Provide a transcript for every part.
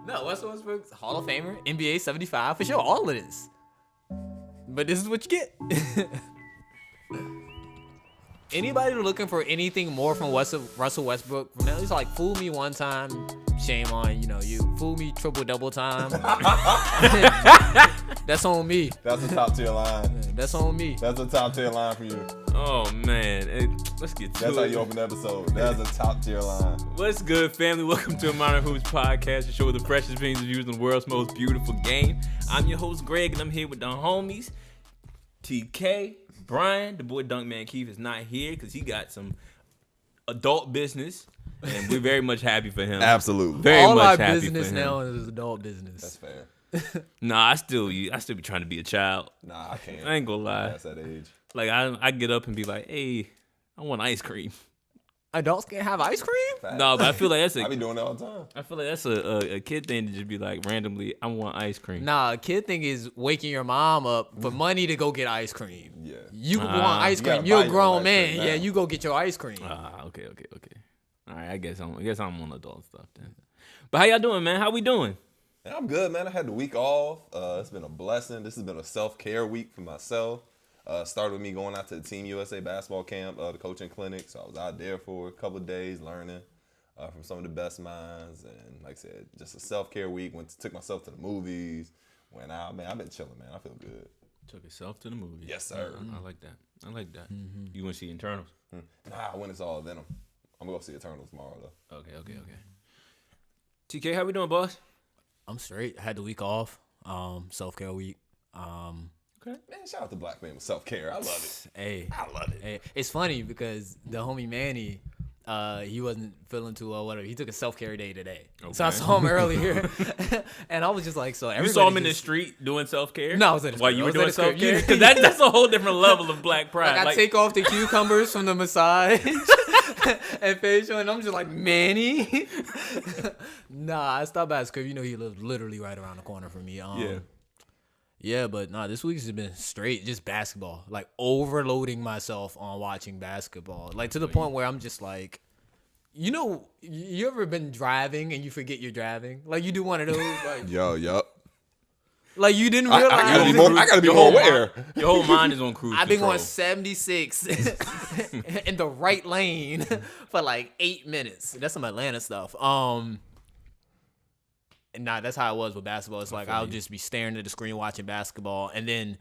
No, Westbrook's Hall of Famer, NBA 75 for sure. All of this. But this is what you get. Anybody looking for anything more from Russell Westbrook? From at least like fool me one time, shame on you. Fool me triple-double time. That's on me. That's a top tier line. That's on me. That's a top tier line for you. Oh man, let's get to That's it. how you open the episode. That's a top tier line. What's good, family? Welcome to a Modern Hoops podcast, the show with the freshest opinions and views on the world's most beautiful game. I'm your host, Greg, and I'm here with the homies, TK, Brian. The boy Dunkman Keith is not here because he got some adult business, and we're very much happy for him. Absolutely. Very All much our happy business for him. now is adult business. That's fair. Nah, I still be trying to be a child. Nah, I can't. I ain't gonna lie. That's that age. Like I get up and be like, hey, I want ice cream. Adults can't have ice cream? Facts. No, but I feel like that's I be doing that all the time. I feel like that's a kid thing to just be like randomly, I want ice cream. Nah, a kid thing is waking your mom up for money to go get ice cream. Yeah. You want ice You gotta cream. You're buy a your grown own ice man. cream now. Yeah, you go get your ice cream. Okay. All right, I guess I'm on adult stuff then. But how y'all doing, man? How we doing? Yeah, I'm good, man. I had the week off. It's been a blessing. This has been a self-care week for myself. Started with me going out to the Team USA basketball camp, the coaching clinic. So I was out there for a couple of days learning from some of the best minds. And like I said, just a self-care week. Took myself to the movies. Went out. Man, I've been chilling, man. I feel good. Took yourself to the movies. Yes, sir. I like that. Mm-hmm. You want to see Internals? Nah, when it's all Venom. I'm going to go see Eternals tomorrow, though. Okay. TK, how we doing, boss? I'm straight. I had the week off. Self-care week. Okay. Man, shout out to Black Man with self-care. I love it. Hey, I love it. hey, it's funny because the homie Manny, he wasn't feeling too well. Whatever. He took a self-care day today, so I Okay. saw him earlier, and I was just like, so You everybody saw him in the just- street doing self-care? No, I was at the While crib. you I were was doing at the crib. self-care? Yeah. Because that's a whole different level of black pride. Like I take off the cucumbers from the massage and facial, and I'm just like, Manny. Nah, I stopped by his crib. You know, he lived literally right around the corner from me. Yeah, but nah, this week's has been straight, just basketball. Like overloading myself on watching basketball. Like to the point where I'm just like, you ever been driving and you forget you're driving? Like you do one of those, like, Yup. like you didn't realize. I gotta be more aware. Your whole mind is on cruise I've been control. going 76 in the right lane for like 8 minutes. That's some Atlanta stuff. Nah, that's how it was with basketball. It's like I'll just be staring at the screen watching basketball, and then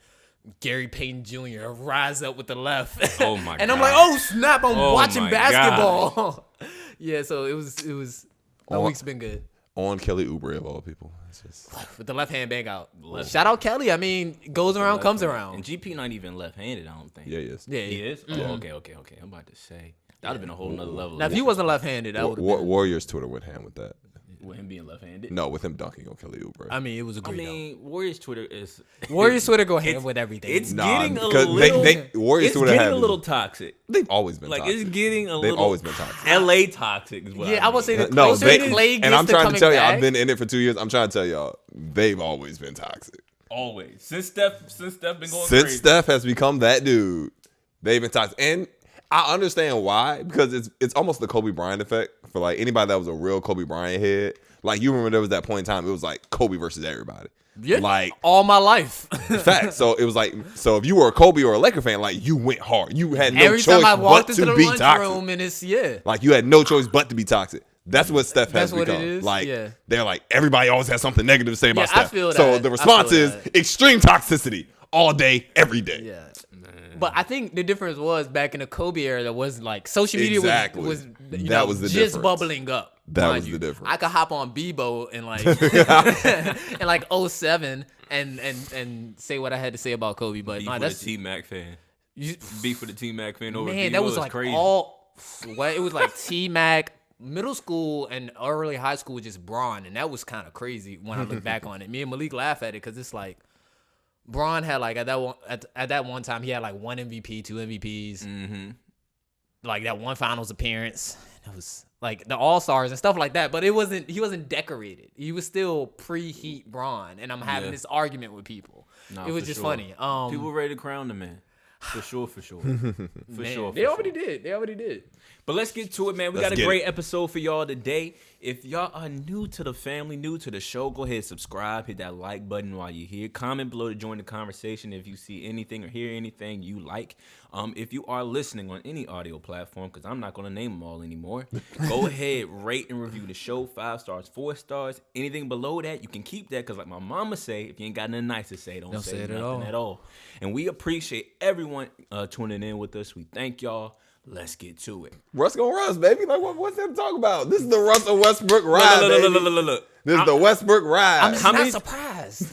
Gary Payton Jr. rise up with the left. Oh my and God. I'm like, oh snap! I'm Oh watching my basketball. Yeah, so it was. My week's been good. On Kelly Oubre of all people. It's just... With the left hand bang out. Shout out Kelly. I mean, goes around, comes around. And GP not even left-handed, I don't think. Yeah, he is. Yeah, He is? Mm-hmm. Oh, okay. I'm about to say. That would have been a whole nother level. Now, if he wasn't left-handed, that would have been. Warriors Twitter went ham with that. With him being left-handed? No, with him dunking on Kelly Oubre. I mean, it was a I great. mean, Warriors Twitter is... Warriors Twitter go hand with everything. It's Nah, getting a because little... Warriors it's Twitter getting have a little toxic. They've always been Like, toxic. it's getting a They've little... always been toxic. LA toxic is what Yeah, I would say the No, closer they, Clay gets and I'm to trying to coming tell you, back, I've been in it for 2 years. I'm trying to tell y'all, they've always been toxic. Always. Since Steph been going Since crazy. Steph has become that dude, they've been toxic. And I understand why, because it's almost the Kobe Bryant effect for like anybody that was a real Kobe Bryant head. Like you remember there was that point in time, it was like Kobe versus everybody. Yeah, Like all my life. fact. So it was like, so if you were a Kobe or a Laker fan, like you went hard. You had no Every choice time I walked but into to the be lunchroom toxic. and it's Like you had no choice but to be toxic. That's what Steph has That's what it become. is? Like Yeah. they're like everybody always has something negative to say about Yeah, I Steph. feel So that. the I response feel is that. extreme toxicity all day, every day. Yeah. But I think the difference was back in the Kobe era, there was like social media Exactly. was That was the just difference. bubbling up. That mind was you. the difference. I could hop on Bebo in like in like 07 and say what I had to say about Kobe, but Beef nah, with that's a T-Mac fan. you, Beef with a T-Mac fan over man, Bebo that was is like crazy. all what it was like T-Mac. Middle school and early high school was just Braun, and that was kind of crazy when I look back on it. Me and Malik laugh at it because it's like Braun had like at that one time he had like 1 MVP, 2 MVPs, like that one finals appearance. It was like the All-Stars and stuff like that, but he wasn't decorated. He was still pre-Heat Braun, and I'm having Yeah. this argument with people. Nah, it was for just sure. funny. People ready to crown the man. For sure. They already did. But let's get to it, man. We got a great episode for y'all today. If y'all are new to the family, new to the show, go ahead, subscribe, hit that like button while you're here. Comment below to join the conversation if you see anything or hear anything you like. If you are listening on any audio platform, because I'm not going to name them all anymore, go ahead, rate and review the show. 5 stars, 4 stars. Anything below that, you can keep that, because like my mama say, if you ain't got nothing nice to say, don't say nothing at all. And we appreciate everyone tuning in with us. We thank y'all. Let's get to it. Russ gonna Russ, baby. Like, what's there to talk about? This is the Russell Westbrook ride, look. This is the Westbrook ride. I'm just not surprised.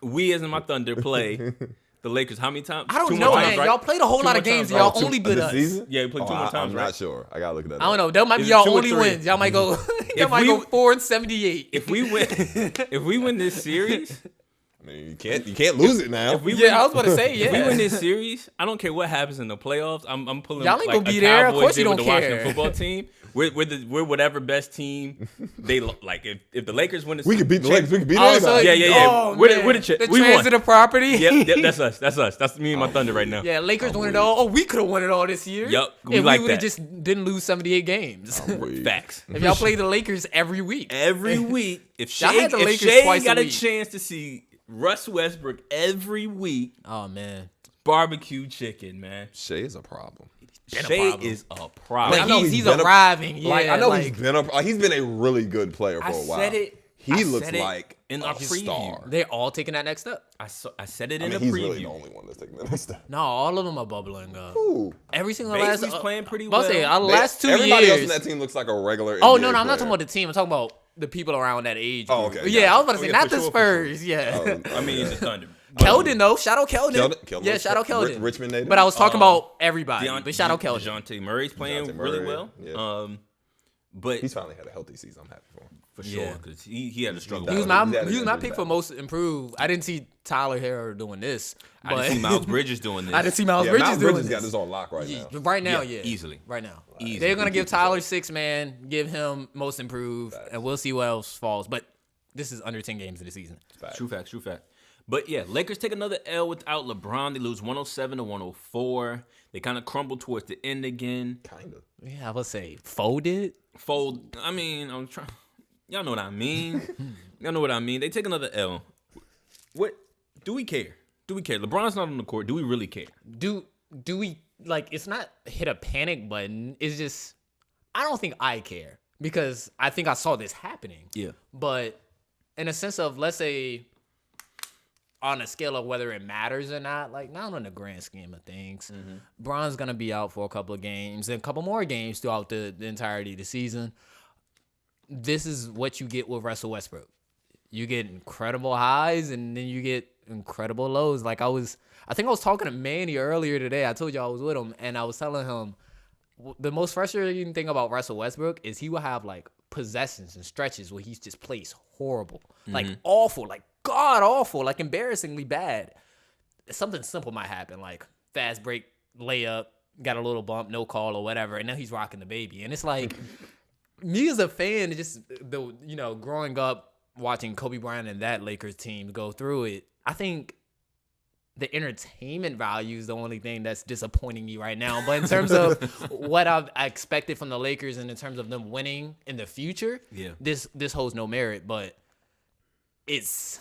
We as in my Thunder play the Lakers how many times? I don't know, man. Right? Y'all played a whole lot of games. Y'all only beat us. Season? Yeah, we played 2 more times, I'm not sure. I gotta look at that. I don't know. That might be y'all only wins. Y'all might go. Y'all might go 4-78. If we win this series. I mean, you can't lose it now. I was about to say, If we win this series, I don't care what happens in the playoffs. I'm pulling y'all ain't like gonna be a there. Of Cowboys course you did don't with the care. Washington football team. We're whatever best team they like. If the Lakers win, we could beat the Lakers. We could beat anybody. Yeah. Oh, We're the we transitive won. property. Yep, that's us. That's me and my Thunder right now. Yeah, Lakers won it all. Oh, we could have won it all this year. Yep, if like we would have that. just didn't lose 78 games. Facts. If y'all play the Lakers every week. If Y'all had the Lakers Shea twice a got a week. chance to see Russ Westbrook every week, Oh man, barbecue chicken, man. Shea is a problem. Shea is a problem. I know he's he's been arriving. Yeah, I know he's been a really good player for a while. He looks like in a our preview. star. They're all taking that next step. I said it in the he's preview. really the only one that's taking the next step. No, all of them are bubbling up. Ooh. Every single Bazley's last playing pretty I'll say, well. last 2 years. Everybody else on that team looks like a regular. Oh NBA no, I'm not player. talking about the team. I'm talking about the people around that age. Oh, group. okay, Yeah, gotcha. I was about to say Yeah, not for the sure, Spurs. Yeah. I mean, the Thunder. Keldon though, shout out Keldon. Keldon Yeah, shout out Keldon. Richmond native. But I was talking about everybody. But shout out Keldon. DeJounte Murray's playing DeJounte really Murray, well. yeah. But he's finally had a healthy season. I'm happy for him. for sure, because he had a struggle. He was He's my pick for most improved. I didn't see Tyler Herro doing this. I didn't see Miles Bridges doing this. I didn't see Miles Yeah, Bridges Miles doing Bridges this. got this on lock right now. Right now, Yeah, easily. Right now. Easily. They're going to give Tyler 6 man, give him most improved, and we'll see what else falls. But this is under 10 games in the season. True fact. But yeah, Lakers take another L without LeBron. They lose 107-104. They kind of crumble towards the end again. Kind of. Yeah, I would say folded. I mean, I'm trying. Y'all know what I mean. They take another L. What? Do we care? LeBron's not on the court. Do we really care? Do we, like, it's not hit a panic button. It's just, I don't think I care because I think I saw this happening. Yeah. But in a sense of, let's say, on a scale of whether it matters or not, like, not on the grand scheme of things. Bron's going to be out for a couple of games and a couple more games throughout the entirety of the season. This is what you get with Russell Westbrook. You get incredible highs and then you get incredible lows. Like, I think I was talking to Manny earlier today. I told you I was with him, and I was telling him the most frustrating thing about Russell Westbrook is he will have, like, possessions and stretches where he just plays horrible. Like, awful, like, god-awful, like, embarrassingly bad. Something simple might happen, like fast break, layup, got a little bump, no call or whatever, and now he's rocking the baby. And it's like, me as a fan, just growing up watching Kobe Bryant and that Lakers team go through it, I think the entertainment value is the only thing that's disappointing me right now. But in terms of what I expected from the Lakers and in terms of them winning in the future, this holds no merit. But it's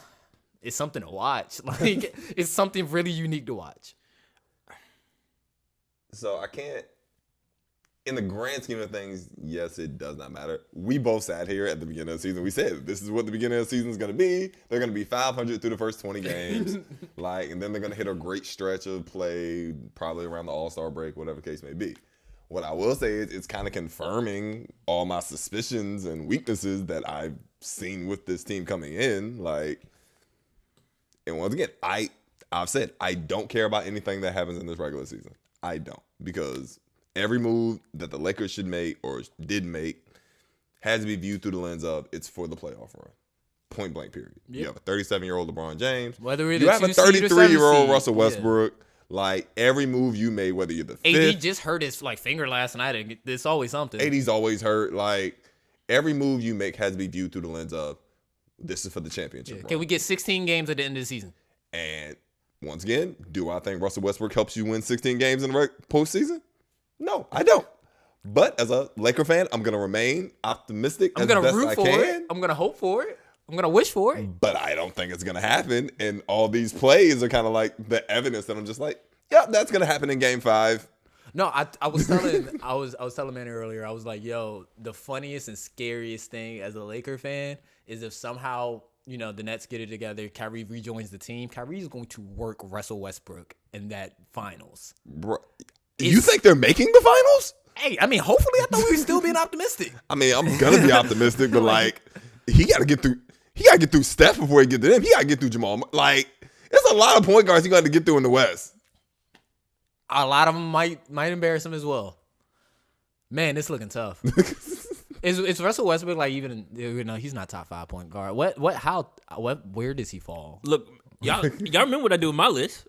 something to watch. Like, it's something really unique to watch. So I can't, in the grand scheme of things, yes, it does not matter. We both sat here at the beginning of the season. We said, this is what the beginning of the season is going to be. They're going to be 500 through the first 20 games. And then they're going to hit a great stretch of play, probably around the All-Star break, whatever the case may be. What I will say is it's kind of confirming all my suspicions and weaknesses that I've seen with this team coming in. Like, and once again, I've said I don't care about anything that happens in this regular season. I don't, because every move that the Lakers should make or did make has to be viewed through the lens of it's for the playoff run. Point blank, period. Yep. You have a 37-year-old LeBron James. Whether you have a 33-year-old Russell Westbrook. Yeah. Like, every move you made, whether you're the fifth. AD just hurt his finger last night. It's always something. AD's always hurt. Like, every move you make has to be viewed through the lens of this is for the championship. Yeah. Can we get 16 games at the end of the season? And once again, do I think Russell Westbrook helps you win 16 games in the postseason? No, I don't. But as a Laker fan, I'm going to remain optimistic as best I can. I'm going to hope for it. I'm going to wish for it. But I don't think it's going to happen. And all these plays are kind of like the evidence that I'm just like, yeah, that's going to happen in game 5. No, I was telling Manny earlier, I was like, yo, the funniest and scariest thing as a Laker fan is if somehow, the Nets get it together, Kyrie rejoins the team, Kyrie is going to work Russell Westbrook in that finals. Bro, you think they're making the finals? Hey, I mean, hopefully I thought we were still being optimistic. I mean, I'm going to be optimistic, but like, he got to get through Steph before he get to them. He got to get through Jamal. Like, there's a lot of point guards he got to get through in the West. A lot of them might embarrass him as well. Man, it's looking tough. Is Russell Westbrook like even? He's not top 5 point guard. Where does he fall? Look, y'all remember what I do with my list?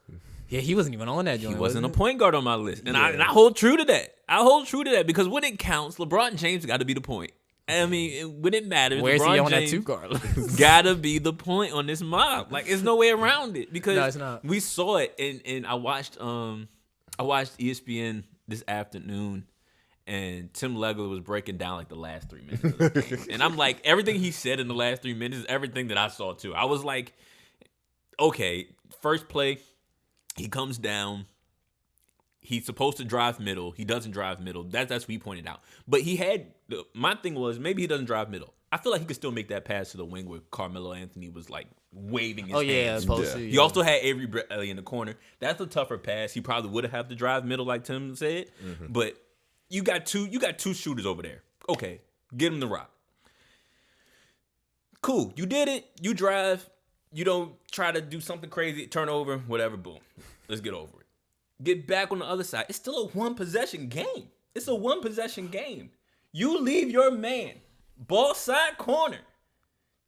Yeah, he wasn't even on that joint. He wasn't a point guard on my list, and I hold true to that. I hold true to that because when it counts, LeBron James got to be the point. I mean, when it matters, where's LeBron he on James that 2 guard list? Gotta be the point on this mob. Like, there's no way around it because no, it's not. We saw it, and I watched ESPN this afternoon, and Tim Legler was breaking down like the last 3 minutes of the game. And I'm like, everything he said in the last 3 minutes is everything that I saw too. I was like, okay, first play, he comes down. He's supposed to drive middle. He doesn't drive middle. That's what he pointed out. But my thing was maybe he doesn't drive middle. I feel like he could still make that pass to the wing where Carmelo Anthony was like waving his hands. He also had Avery Bradley in the corner. That's a tougher pass. He probably would have had to drive middle like Tim said. Mm-hmm. But you got two shooters over there. Okay, get him the rock. Cool. You did it. You drive. You don't try to do something crazy, turnover, whatever, boom. Let's get over it. Get back on the other side. It's still a one-possession game. It's a one-possession game. You leave your man, ball side corner,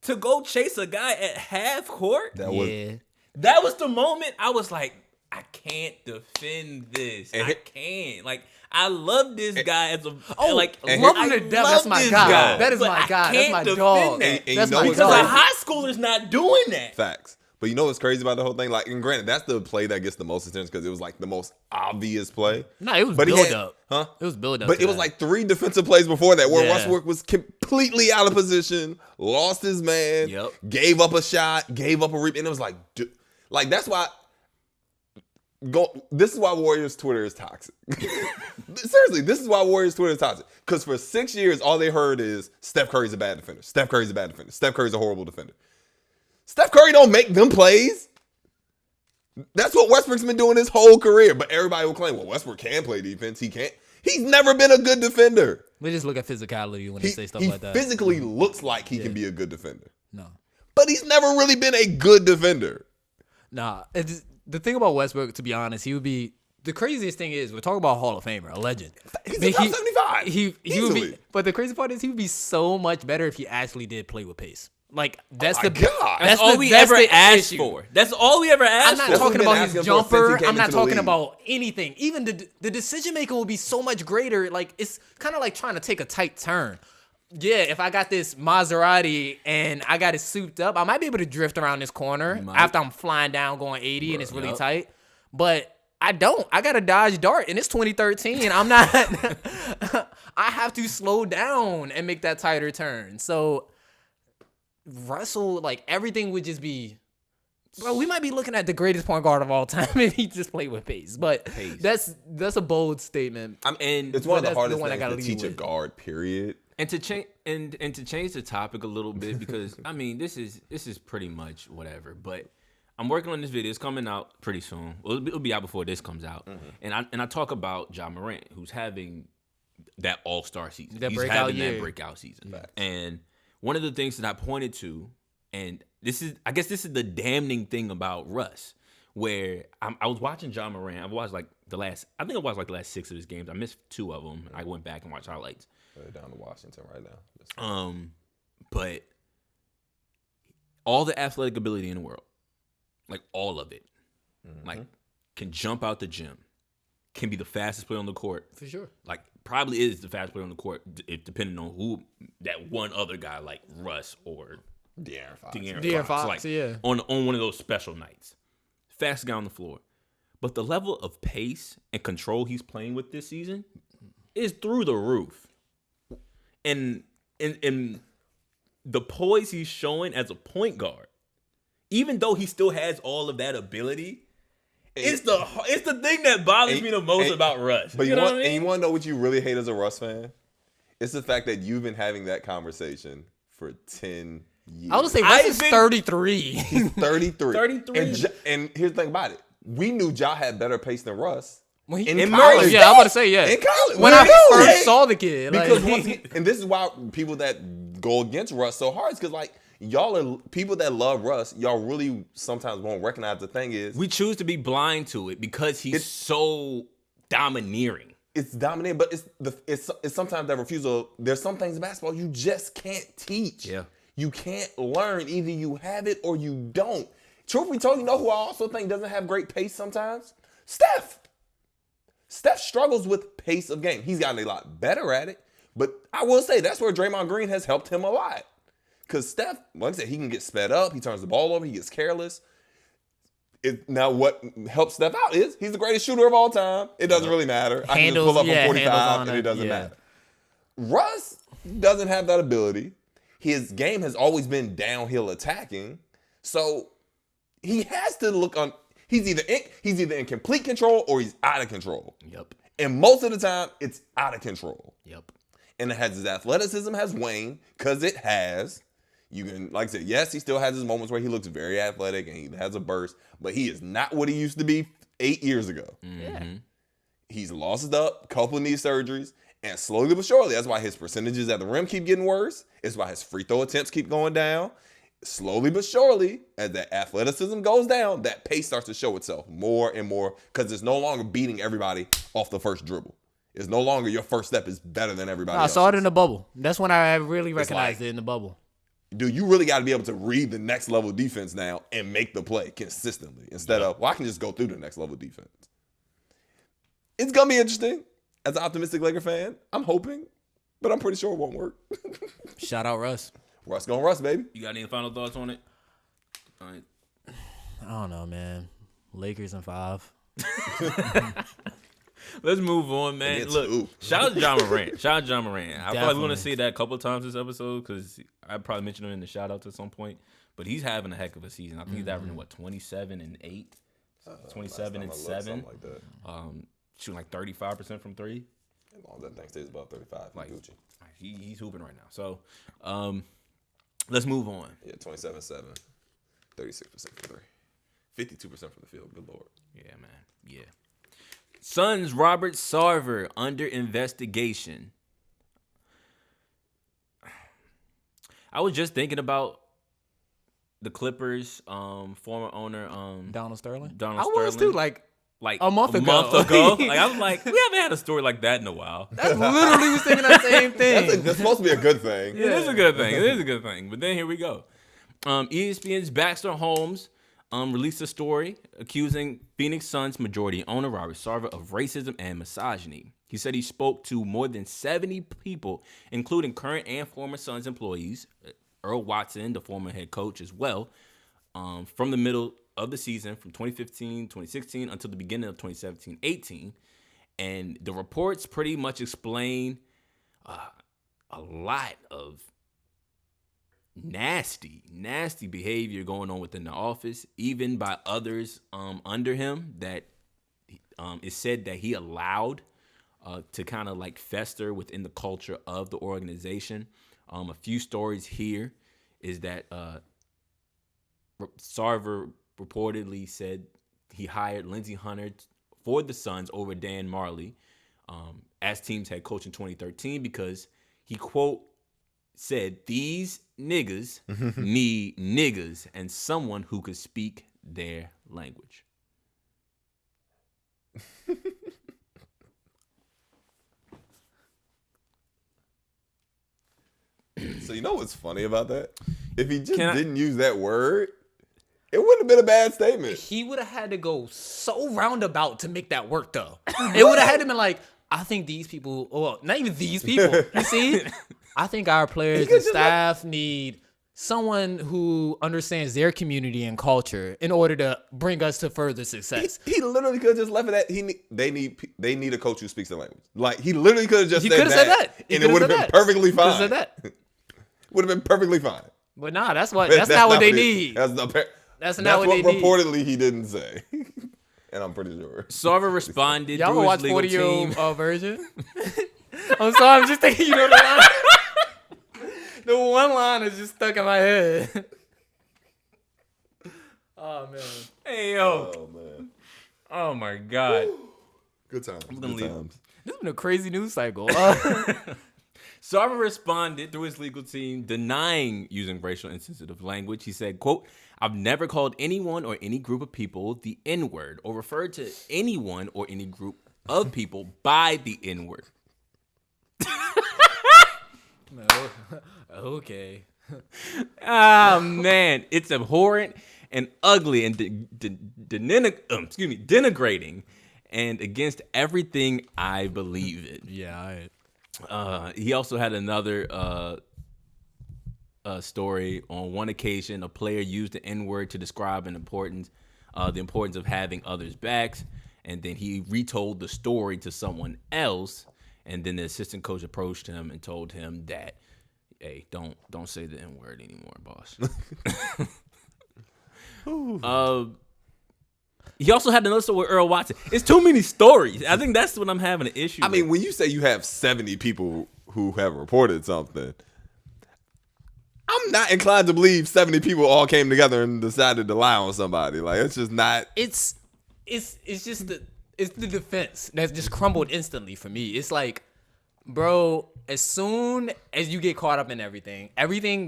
to go chase a guy at half court. That was the moment I was like, I can't defend this. I can't. Like, I love this guy as a love him to death. That's my guy. That is my guy. That's my dog. That's my because a high schooler's not doing that. Facts. But you know what's crazy about the whole thing? Like, and granted, that's the play that gets the most attention because it was like the most obvious play. No, it was build up. Huh? It was build up. But it was like 3 defensive plays before that where Westbrook was completely out of position, lost his man, gave up a shot, gave up a rebound. And it was like, dude, like that's why. This is why Warriors Twitter is toxic. Seriously, this is why Warriors Twitter is toxic. Because for 6 years, all they heard is Steph Curry's a bad defender. Steph Curry's a bad defender. Steph Curry's a horrible defender. Steph Curry don't make them plays. That's what Westbrook's been doing his whole career. But everybody will claim, well, Westbrook can play defense. He can't. He's never been a good defender. We just look at physicality when they say stuff like that. He physically looks like he can be a good defender. No. But he's never really been a good defender. Nah. The thing about Westbrook, to be honest, he would be the craziest thing is we're talking about Hall of Famer, a legend. He's a top 75. He would be, but the crazy part is he would be so much better if he actually did play with pace. Like that's that's all we ever asked for. That's all we ever asked for. I'm not talking about his jumper. I'm not talking about anything. Even the decision making will be so much greater. Like it's kind of like trying to take a tight turn. Yeah, if I got this Maserati and I got it souped up, I might be able to drift around this corner after I'm flying down going 80 and it's really tight. But I don't. I got a Dodge Dart and it's 2013. I'm not. I have to slow down and make that tighter turn. So Russell, like everything would just be. Bro, we might be looking at the greatest point guard of all time if he just played with pace. But that's a bold statement. It's one of the hardest things to teach a guard, period. And to change to change the topic a little bit because I mean this is pretty much whatever. But I'm working on this video. It's coming out pretty soon. It'll be out before this comes out. Mm-hmm. And I talk about Ja Morant, who's having that all-star season. He's having that breakout season. Facts. And one of the things that I pointed to, and I guess this is the damning thing about Russ, where I was watching Ja Morant. I watched like the last 6 of his games. I missed 2 of them. I went back and watched highlights. They're down to Washington right now. But all the athletic ability in the world, like all of it, like can jump out the gym, can be the fastest player on the court for sure. Like probably is the fastest player on the court, depending on who that one other guy like Russ or De'Aaron Fox. De'Aaron Fox, like, on one of those special nights. fastest guy on the floor. But the level of pace and control he's playing with this season is through the roof. And the poise he's showing as a point guard, even though he still has all of that ability, it's the thing that bothers me the most about Russ. But you know what I mean? And you want to know what you really hate as a Russ fan? It's the fact that you've been having that conversation for 10 years. I would say Russ is 33. He's 33. 33. And here's the thing about it. We knew Ja had better pace than Russ. In college, yeah, I'm about to say, yeah. In college. When I first saw the kid. Because and this is why people that go against Russ so hard is because, like, y'all are people that love Russ. Y'all really sometimes won't recognize the thing is. We choose to be blind to it because he's so domineering. It's dominating, but it's sometimes that refusal. There's some things in basketball you just can't teach. Yeah. You can't learn. Either you have it or you don't. Truth be told, you know who I also think doesn't have great pace sometimes? Steph. Steph struggles with pace of game. He's gotten a lot better at it, but I will say that's where Draymond Green has helped him a lot. Because Steph, like I said, he can get sped up. He turns the ball over. He gets careless. Now, what helps Steph out is he's the greatest shooter of all time. It doesn't really matter. I can just pull up on 45 and it doesn't matter. Russ doesn't have that ability. His game has always been downhill attacking. So he has to look on. He's either in complete control or he's out of control. Yep. And most of the time, it's out of control. Yep. And it has his athleticism has waned because it has. You can, like I said, yes, he still has his moments where he looks very athletic and he has a burst, but he is not what he used to be 8 years ago. Mm-hmm. He's lost up, couple knee surgeries, and slowly but surely, that's why his percentages at the rim keep getting worse. It's why his free throw attempts keep going down. Slowly but surely, as that athleticism goes down, that pace starts to show itself more and more because it's no longer beating everybody off the first dribble. It's no longer your first step is better than everybody else. I saw it in the bubble. That's when I really recognized it in the bubble. Dude, you really got to be able to read the next level defense now and make the play consistently instead of, well, I can just go through the next level defense. It's going to be interesting. As an optimistic Laker fan, I'm hoping, but I'm pretty sure it won't work. Shout out Russ. Russ gonna Russ, baby. You got any final thoughts on it? All right. I don't know, man. Lakers in 5. Let's move on, man. Look, shout out John Morant. Shout out John Morant. I probably want to say that a couple of times this episode because I probably mentioned him in the shout out at some point. But he's having a heck of a season. I think he's averaging 27-8, 27-7, something like that. Shooting like 35% from three. As long as that thing stays above 35, like Gucci. He's hooping right now. So, let's move on. Yeah, 27-7, 36% from three, 52% from the field. Good Lord. Yeah, man. Yeah. Suns Robert Sarver under investigation. I was just thinking about the Clippers, former owner, Donald Sterling. Donald I was Sterling. too, like a month ago. Like I was like, we haven't had a story like that in a while. That's literally was thinking that same thing. That's supposed to be a good thing. It is a good thing. It is a good thing. But then here we go. ESPN's Baxter Holmes released a story accusing Phoenix Suns majority owner Robert Sarver of racism and misogyny. He said he spoke to more than 70 people, including current and former Suns employees, Earl Watson, the former head coach as well, from the middle of the season from 2015, 2016 until the beginning of 2017-18. And the reports pretty much explain a lot of nasty behavior going on within the office, even by others under him that is said that he allowed to kind of like fester within the culture of the organization. A few stories here is that Sarver reportedly said he hired Lindsey Hunter for the Suns over Dan Marley as team's head coach in 2013 because he, quote, said these niggas need niggas and someone who could speak their language. So you know what's funny about that? If he just didn't use that word, it wouldn't have been a bad statement. He would have had to go so roundabout to make that work, though. It would have had to be like, I think these people, well, not even these people. You see? I think our players and staff need someone who understands their community and culture in order to bring us to further success. He literally could have just left it at they need a coach who speaks the language. Like he literally could have just said that, and it would have been perfectly fine. Said that. Would have been perfectly fine. But nah, that's not what they need. That's not what they need. Reportedly he didn't say. And I'm pretty sure. Sarver responded Y'all through watch his legal 40-year-old team. Version? I'm sorry, I'm just thinking, the line. The one line is just stuck in my head. Oh, man. Hey, yo. Oh man. Oh, my God. Good times. I'm gonna Good leave. times. This has been a crazy news cycle. Sarver responded through his legal team denying using racial insensitive language. He said, quote, I've never called anyone or any group of people the N-word or referred to anyone or any group of people by the N-word. Okay. Ah, man. It's abhorrent and ugly and denigrating and against everything I believe in. Yeah, He also had another story. On one occasion, a player used the N-word to describe the importance of having others' backs, and then he retold the story to someone else, and then the assistant coach approached him and told him that, hey, don't say the N-word anymore, boss. He also had another story with Earl Watson. It's too many stories. I think that's what I'm having an issue with. I mean, when you say you have 70 people who have reported something, I'm not inclined to believe 70 people all came together and decided to lie on somebody. Like, it's just not. It's just the defense that's just crumbled instantly for me. It's like, bro, as soon as you get caught up in everything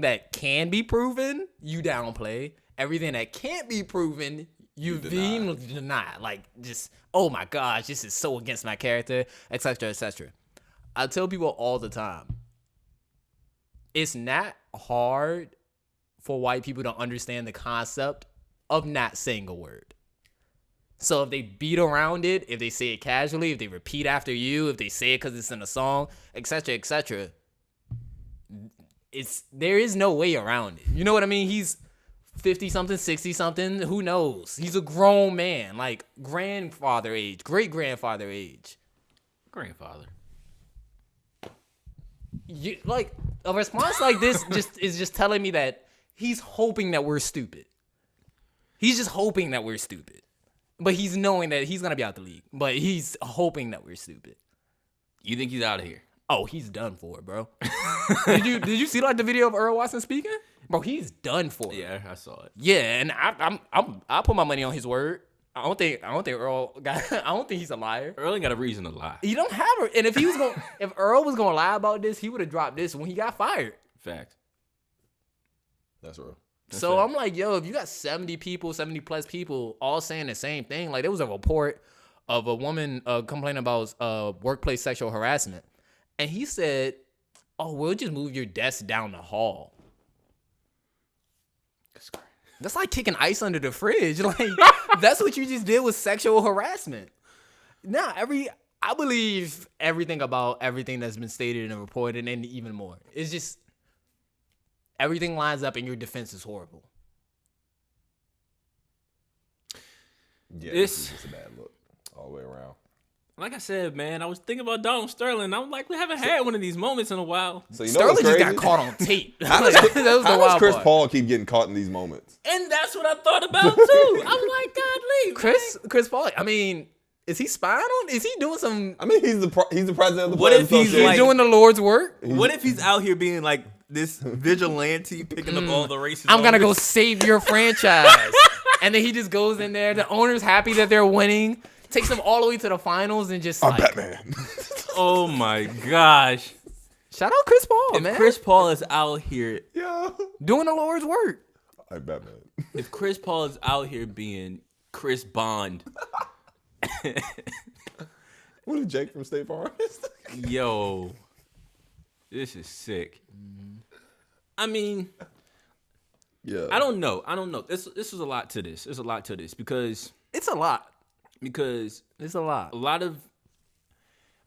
that can be proven, you downplay. Everything that can't be proven, you vehemently deny. Like, just, oh my gosh, this is so against my character, etc., etc. I tell people all the time, it's not hard for white people to understand the concept of not saying a word. So if they beat around it, if they say it casually, if they repeat after you, if they say it because it's in a song, etc., etc., there is no way around it. You know what I mean? He's 50-something, 60-something, who knows? He's a grown man, like grandfather age, great-grandfather age. Grandfather. Like, a response like this is just telling me that he's hoping that we're stupid. He's just hoping that we're stupid. But he's knowing that he's going to be out the league. But he's hoping that we're stupid. You think he's out of here? Oh, he's done for, bro. Did you see like the video of Earl Watson speaking? Bro, he's done for. Yeah, I saw it. Yeah, and I put my money on his word. I don't think Earl got. I don't think he's a liar. Earl ain't got a reason to lie. He don't have her. And if Earl was gonna lie about this, he would have dropped this when he got fired. Fact. That's real. So I'm like, yo, if you got 70 plus people all saying the same thing, like there was a report of a woman complaining about workplace sexual harassment, and he said, "Oh, we'll just move your desk down the hall." That's like kicking ice under the fridge. Like, that's what you just did with sexual harassment. Nah, I believe everything about everything that's been stated and reported, and even more. It's just everything lines up, and your defense is horrible. Yeah, this is just a bad look all the way around. Like I said, man, I was thinking about Donald Sterling. I'm like, we haven't had one of these moments in a while. So you know Sterling what's just crazy? got caught on tape. How does Chris Paul keep getting caught in these moments? And that's what I thought about too. I'm like, godly. Chris Paul. I mean, is he spying on? Is he doing some? I mean, he's the president of the What Players if he's Association. like- doing the Lord's work? What if he's out here being like this vigilante, picking up all the racist? I'm gonna go save your franchise, and then he just goes in there. The owner's happy that they're winning. Takes them all the way to the finals and just I'm like, Batman. Oh my gosh! shout out Chris Paul, If man. Chris Paul is out here, Yeah. doing the Lord's work. I'm Batman. if Chris Paul is out here being Chris Bond, What is Jake from State Farm? yo, this is sick. I mean, Yeah. I don't know. This is a lot to this. There's a lot to this because It's a lot. It's a lot. A lot of.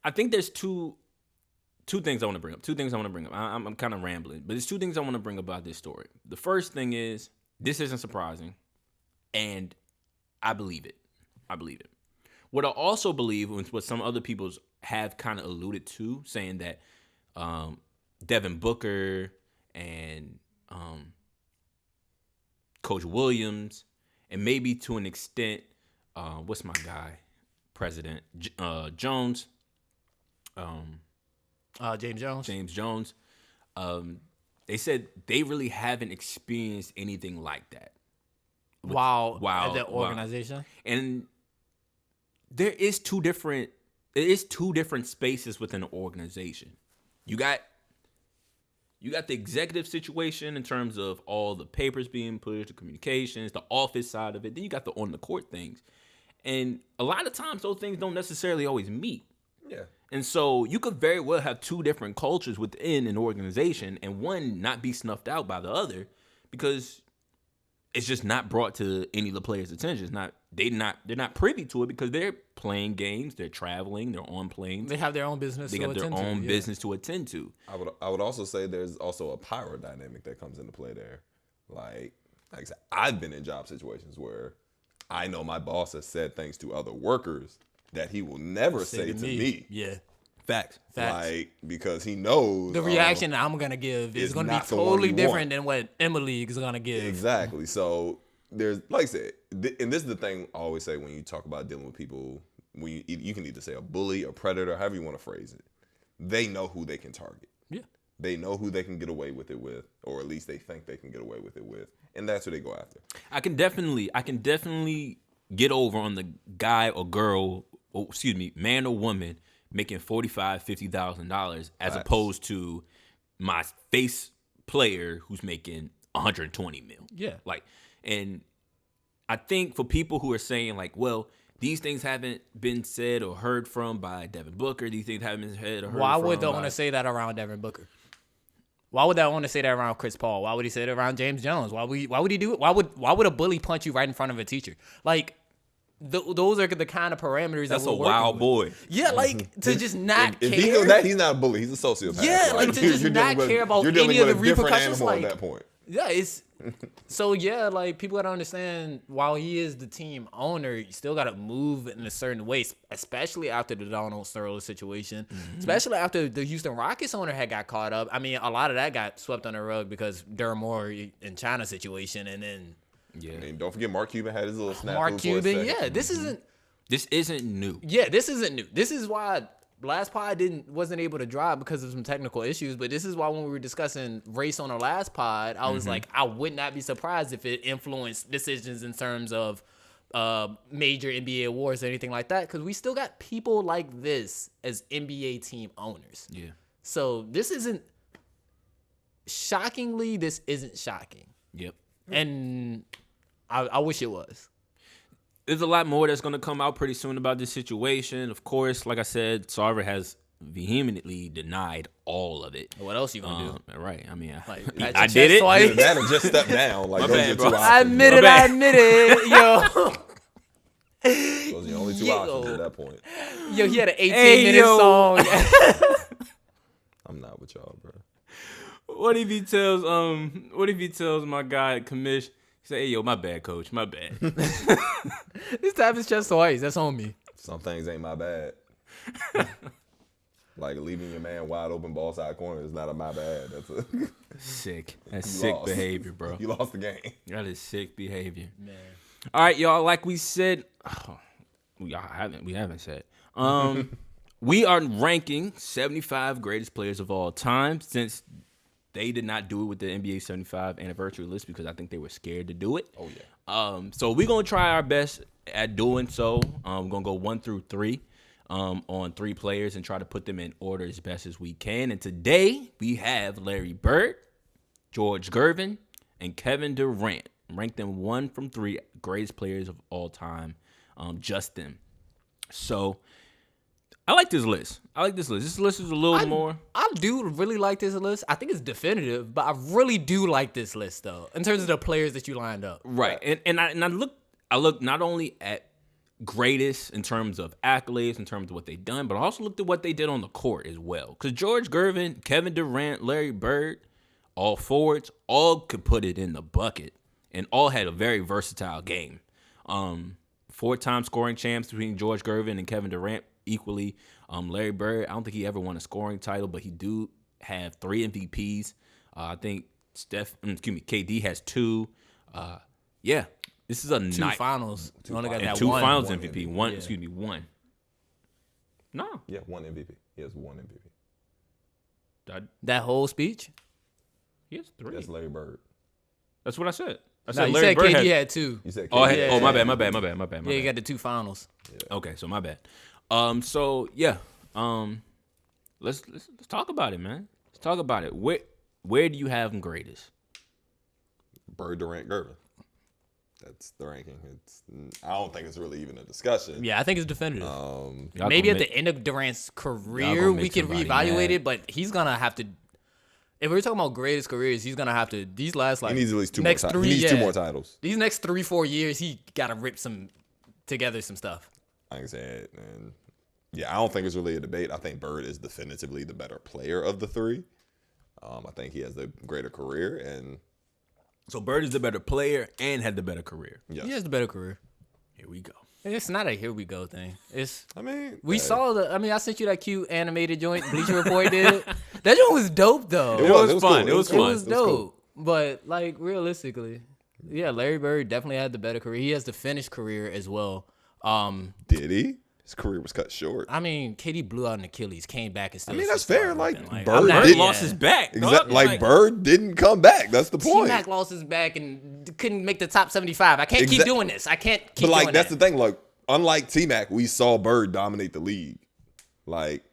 I think there's two two things I want to bring up. I'm kind of rambling, but there's two things I want to bring about this story. The first thing is, this isn't surprising, and I believe it. What I also believe, and what some other people have kind of alluded to, saying that Devin Booker and Coach Williams, and maybe to an extent, what's my guy, President Jones, James Jones. They said they really haven't experienced anything like that. Wow, at the organization. And there is two different spaces within an organization. You got the executive situation in terms of all the papers being pushed, the communications, the office side of it. Then you got the on the court things. And a lot of times those things don't necessarily always meet. Yeah. And so you could very well have two different cultures within an organization and one not be snuffed out by the other because it's just not brought to any of the players' attention. They're not privy to it because they're playing games, they're traveling, they're on planes. They have their own business. They got their own business to attend to. I would also say there's also a power dynamic that comes into play there. Like I said, I've been in job situations where I know my boss has said things to other workers that he will never say to me. Yeah. Facts. Like, because he knows the reaction I'm going to give is going to be totally different than what Emily is going to give. Exactly. So there's, like I said, and this is the thing I always say when you talk about dealing with people, when you can either say a bully, a predator, however you want to phrase it. They know who they can target. Yeah. They know who they can get away with it with, or at least they think they can get away with it with, and that's who they go after. I can definitely get over on the guy or girl, man or woman making $45,000, $50,000 as opposed to my face player who's making $120 million. Yeah. And I think for people who are saying like, well, these things haven't been said or heard from by Devin Booker. These things haven't been said or heard from. Why would the owner say that around Devin Booker? Why would that owner say that around Chris Paul? Why would he say it around James Jones? Why would he do it? Why would a bully punch you right in front of a teacher? Like, those are the kind of parameters that's that we're a wild boy. Yeah, like to just not if care. He knows that, he's not a bully. He's a sociopath. Yeah, like to just not care about any of the repercussions. Like, at that point. Yeah, it's so yeah. Like people gotta understand, while he is the team owner, you still gotta move in a certain way, especially after the Donald Sterling situation, especially after the Houston Rockets owner had got caught up. I mean, a lot of that got swept under the rug because Daryl in China situation, and then. Yeah, and don't forget Mark Cuban had his little snap. Mark Cuban, yeah, this isn't new. Yeah, this isn't new. This is why last pod wasn't able to drive because of some technical issues. But this is why when we were discussing race on our last pod, I was like, I would not be surprised if it influenced decisions in terms of major NBA awards or anything like that, because we still got people like this as NBA team owners. Yeah. So this isn't shockingly. This isn't shocking. Yep. And I wish it was. There's a lot more that's going to come out pretty soon about this situation. Of course, like I said, Sarver has vehemently denied all of it. What else you going to do? Right. I mean, I did it. Either that or just step down. Like, those are two options. I admit it, yo. Those are the only two options at that point. Yo, he had an 18-minute song. I'm not with y'all, bro. What if he tells my guy Commish, he say, hey, yo, my bad, coach, my bad. This tap his chest twice. That's on me. Some things ain't my bad. Like leaving your man wide open ball side corner is not my bad. That's sick. That's sick behavior, bro. You lost the game. That is sick behavior. Man. All right, y'all, like we said, we haven't said. We are ranking 75 greatest players of all time, since they did not do it with the NBA 75 anniversary list because I think they were scared to do it. Oh, yeah. So we're going to try our best at doing so. We're going to go 1 through 3 on 3 players and try to put them in order as best as we can. And today we have Larry Bird, George Gervin, and Kevin Durant. Rank them 1 from 3 greatest players of all time, just them. So I like this list. This list is a little more. I do really like this list. I think it's definitive, but I really do like this list though, in terms of the players that you lined up. Right, and I look not only at greatest in terms of accolades, in terms of what they've done, but I also looked at what they did on the court as well. Because George Gervin, Kevin Durant, Larry Bird, all forwards, all could put it in the bucket and all had a very versatile game. 4-time scoring champs between George Gervin and Kevin Durant equally. Larry Bird, I don't think he ever won a scoring title, but he do have 3 MVPs. I think KD has 2. Yeah, this is a 2 finals. Two You only got finals. that 2 one. finals One MVP. MVP. One, Yeah. excuse me, 1. No, Yeah, 1 MVP. He has 1 MVP. That whole speech? he has 3. That's Larry Bird. That's what I said. I No, said you Larry said Bird KD had. had 2. You said Oh, KD. my bad. Yeah, you got the 2 finals. Okay, so my bad. So yeah. Let's talk about it, man. Let's talk about it. Where do you have him greatest? Bird, Durant, Gervin. That's the ranking. I don't think it's really even a discussion. Yeah, I think it's definitive. Y'all Maybe gonna at the end of Durant's Y'all career, gonna we make can somebody reevaluate mad. it, but he's going to have to. If we're talking about greatest careers, he's going to have to. These last, like. He needs at least 2 next more 3, titles. He needs yeah. 2 more titles. These next 3-4 years, he got to rip together some stuff. Like I said, and yeah, I don't think it's really a debate. I think Bird is definitively the better player of the 3. I think he has the greater career, and So Bird is the better player and had the better career. yes. He has the better career. Here we go. It's not a here we go thing. It's. I mean, We saw I sent you that cute animated joint Bleacher Report did. That joint was dope though. It was fun. cool. It was It fun. was dope. But like realistically, yeah, Larry Bird definitely had the better career. He has the finished career as well. Did he? His career was cut short. I mean, KD blew out an Achilles, came back and still. I mean, that's started fair. Like, ripping. Bird I'm not- did- Lost his back. dog. Exactly. Like Bird didn't come back. That's the point. T-Mac lost his back and couldn't make the top 75. I can't keep doing this. I can't keep But like doing that's that. the thing. Like, unlike T-Mac, we saw Bird dominate the league. Like,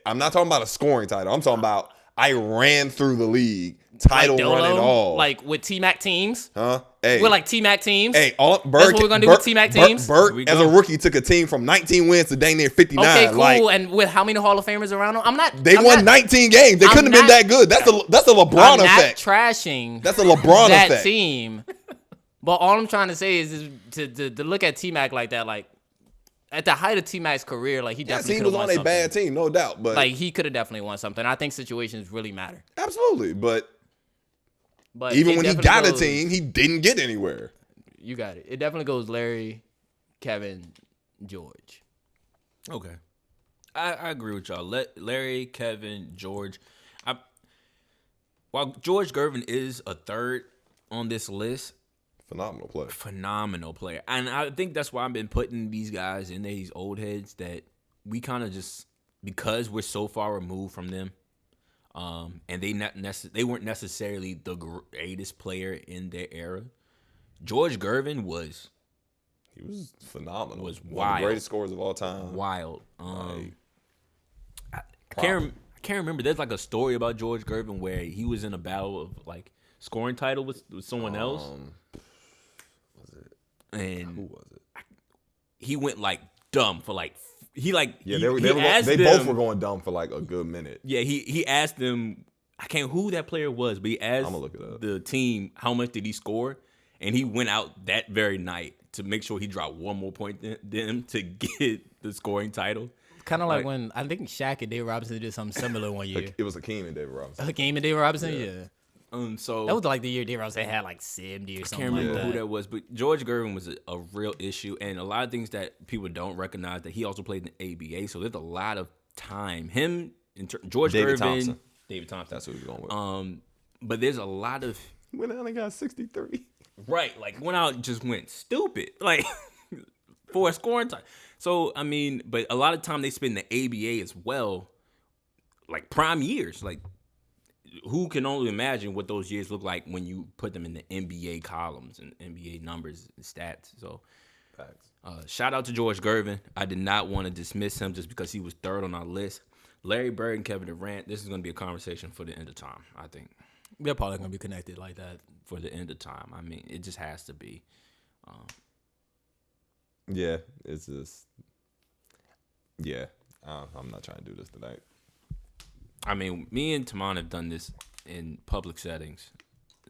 I'm not talking about a scoring title. I'm talking about I ran through the league, title Like run it Dolo, all. like with T-Mac teams. huh? Hey, We're like T-Mac teams. hey, Bird. That's what we're gonna do with T-Mac teams? Bird, we as go. a rookie, took a team from 19 wins to dang near 59. Okay, cool. Like, And with how many Hall of Famers around him? I'm not. they I'm won not, 19 games. They I'm couldn't have been not- that good. That's a LeBron I'm not effect. trashing That's a LeBron that effect. team. But all I'm trying to say is to look at T-Mac like that, like at the height of T-Mac's career, like he That definitely team could was have on won a something. bad team, no doubt. But Like he could have definitely won something. I think situations really matter. absolutely. But But even it when he definitely got a goes- team, he didn't get anywhere. You got it. It definitely goes Larry, Kevin, George. Okay. I agree with y'all. Larry, Kevin, George. While George Gervin is a 3rd on this list, Phenomenal play. phenomenal player. And I think that's why I've been putting these guys in there, these old heads, that we kind of just, because we're so far removed from them, and they weren't necessarily the greatest player in their era. George Gervin was He was phenomenal. Was One of wild. the greatest scorers of all time. wild. Like, I can't remember. There's like a story about George Gervin where he was in a battle of like scoring title with someone else, Was it? and Who was it? he went like dumb for like Yeah, he they asked both them- were going dumb for like a good minute. Yeah, he asked them. I can't who that player was, but he asked I'ma look it up. the team how much did he score, and he went out that very night to make sure he dropped one more point than them to get the scoring title. Kind of like Like- when I think Shaq and Dave Robinson did something similar one year. It was Hakeem and David Robinson. Hakeem and Dave Robinson, yeah. So That was like the year Dave Robinson had like 70 or I something can't remember like who that. that was, but George Gervin was a real issue, and a lot of things that people don't recognize that he also played in the ABA. So there's a lot of time. Him and George David Gervin, Thompson. David Thompson. That's who he was going with. But there's a lot of He went out and got 63. right, like went out and just went stupid, like for a scoring time. So I mean, but a lot of time they spend in the ABA as well, like prime years, like. Who can only imagine what those years look like when you put them in the NBA columns and NBA numbers and stats? So, Facts. shout out to George Gervin. I did not want to dismiss him just because he was 3rd on our list. Larry Bird and Kevin Durant. This is going to be a conversation for the end of time. I think They're probably going to be connected like that. for the end of time. I mean, it just has to be. Yeah, it's just. Yeah, I'm not trying to do this tonight. I mean, me and Taman have done this in public settings,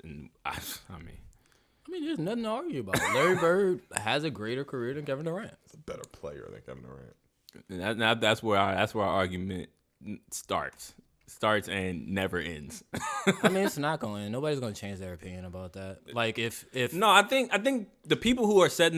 and I mean, there's nothing to argue about. Larry Bird has a greater career than Kevin Durant. He's a better player than Kevin Durant. That's where our argument starts and never ends. I mean, it's not going. Nobody's going to change their opinion about that. Like if no, I think the people who are set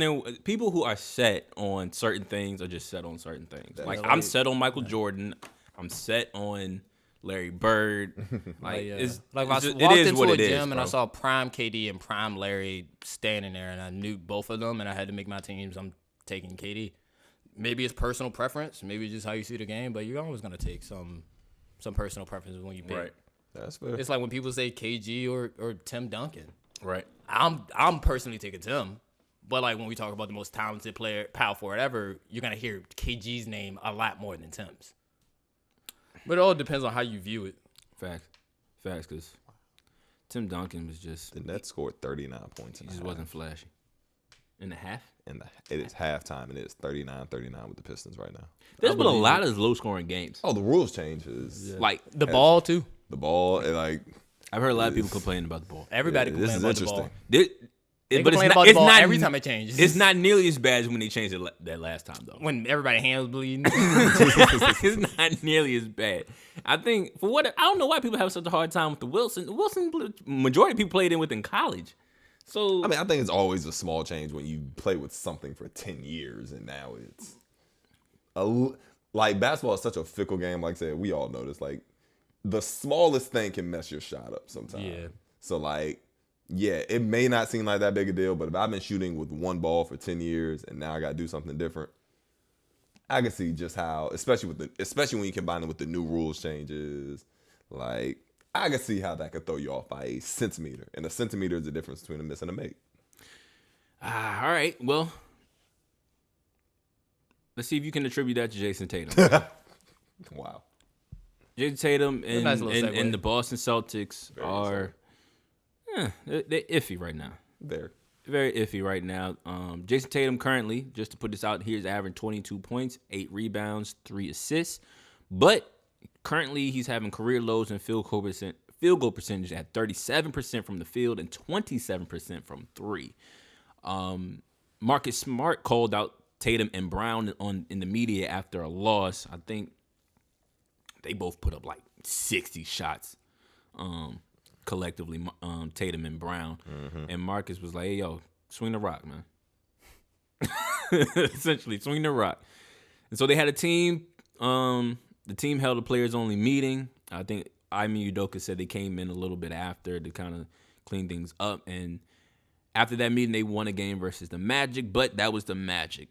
on certain things are just set on certain things. Like I'm set on Michael Jordan. I'm set on Larry Bird. Like I it walked is into what a it is, gym and I bro. saw prime KD and prime Larry standing there, and I knew both of them, and I had to make my teams. I'm taking KD. Maybe it's personal preference. Maybe it's just how you see the game, but you're always going to take some personal preferences when you pick. Right. That's fair. It's like when people say KG or Tim Duncan. Right. I'm personally taking Tim, but like when we talk about the most talented player, power forward ever, you're gonna hear KG's name a lot more than Tim's. But it all depends on how you view it. Facts, because Tim Duncan was just The Nets scored 39 points. he just wasn't flashy. In the half. And it is halftime, and it is 39-39 with the Pistons right now. There's been a lot of low scoring games. Oh, the rules changes. Like The ball too. The ball, and like I've heard a lot of people complaining about the ball. Everybody this complains is about the ball. interesting. They But complain about the ball every time it changes. It's not nearly as bad as when they changed it that last time, though. When everybody hands bleeding. It's not nearly as bad. I think I don't know why people have such a hard time with the Wilson. The Wilson, majority of people played in with in college. So I mean, I think it's always a small change when you play with something for 10 years, and now it's like basketball is such a fickle game. Like I said, we all know this. Like the smallest thing can mess your shot up sometimes. Yeah. So like, yeah, it may not seem like that big a deal, but if I've been shooting with one ball for 10 years and now I got to do something different, I can see just how, especially when you combine it with the new rules changes, like I can see how that could throw you off by a centimeter. And a centimeter is the difference between a miss and a make. all right. Well, let's see if you can attribute that to Jason Tatum. Wow. Jason Tatum and, Nice little segue. and the Boston Celtics Very are they're iffy right now. There. Very iffy right now. Jason Tatum currently, just to put this out, he's averaging 22 points, 8 rebounds, 3 assists. But currently he's having career lows in field goal percentage at 37% from the field and 27% from 3. Marcus Smart called out Tatum and Brown in the media after a loss. I think they both put up like 60 shots collectively, Tatum and Brown. Mm-hmm. And Marcus was like, hey, yo, swing the rock, man. Essentially, swing the rock. And so they had a team. The team held a players-only meeting. I think Ime Udoka said they came in a little bit after to kind of clean things up. And after that meeting, they won a game versus the Magic, but that was the Magic.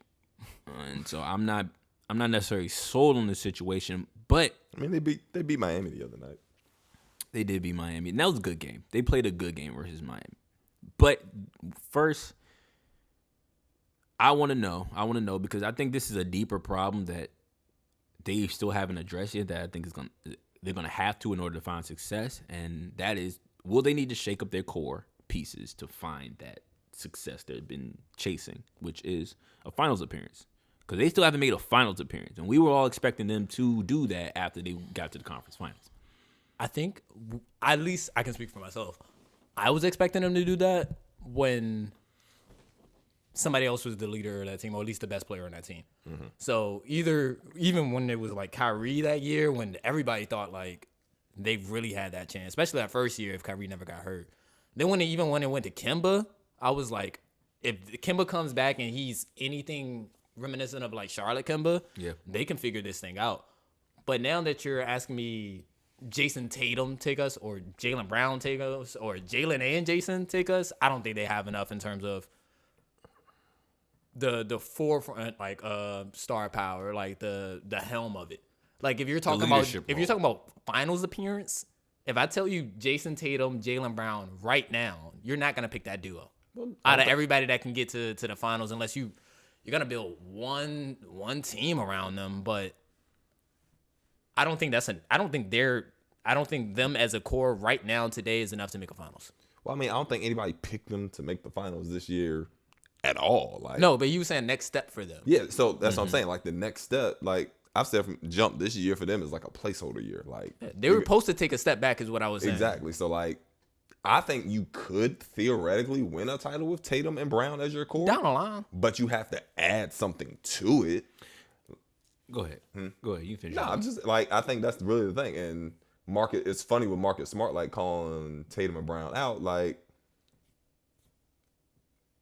And so I'm not necessarily sold on the situation, but I mean, they beat Miami the other night. They did beat Miami. And that was a good game. They played a good game versus Miami. But first, I want to know because I think this is a deeper problem that they still haven't addressed yet that I think they're going to have to in order to find success. And that is, will they need to shake up their core pieces to find that success they've been chasing, which is a finals appearance? Because they still haven't made a finals appearance. And we were all expecting them to do that after they got to the conference finals. I think, at least I can speak for myself, I was expecting them to do that when somebody else was the leader of that team, or at least the best player on that team. Mm-hmm. So even when it was like Kyrie that year, when everybody thought like they really had that chance, especially that first year if Kyrie never got hurt. Then when it went to Kemba, I was like, if Kemba comes back and he's anything reminiscent of like Charlotte Kemba, they can figure this thing out. But now that you're asking me, Jason Tatum take us, or Jaylen Brown take us, or Jaylen and Jason take us, I don't think they have enough in terms of the forefront, like star power, like the helm of it. Like if you're talking about finals appearance, if I tell you Jason Tatum, Jaylen Brown right now, you're not gonna pick that duo out of everybody that can get to the finals, unless you're gonna build one team around them. But I don't think them as a core right now today is enough to make a finals. Well, I mean, I don't think anybody picked them to make the finals this year at all. Like, no, but you were saying next step for them. Yeah, so that's what I'm saying. Like the next step, like I've said from jump, this year for them is like a placeholder year. Like they were supposed to take a step back, is what I was saying. Exactly. So like, I think you could theoretically win a title with Tatum and Brown as your core. Down the line. But you have to add something to it. Go ahead. Go ahead. You finish. No, I'm just like, I think that's really the thing. And it's funny with Marcus Smart, like calling Tatum and Brown out. Like,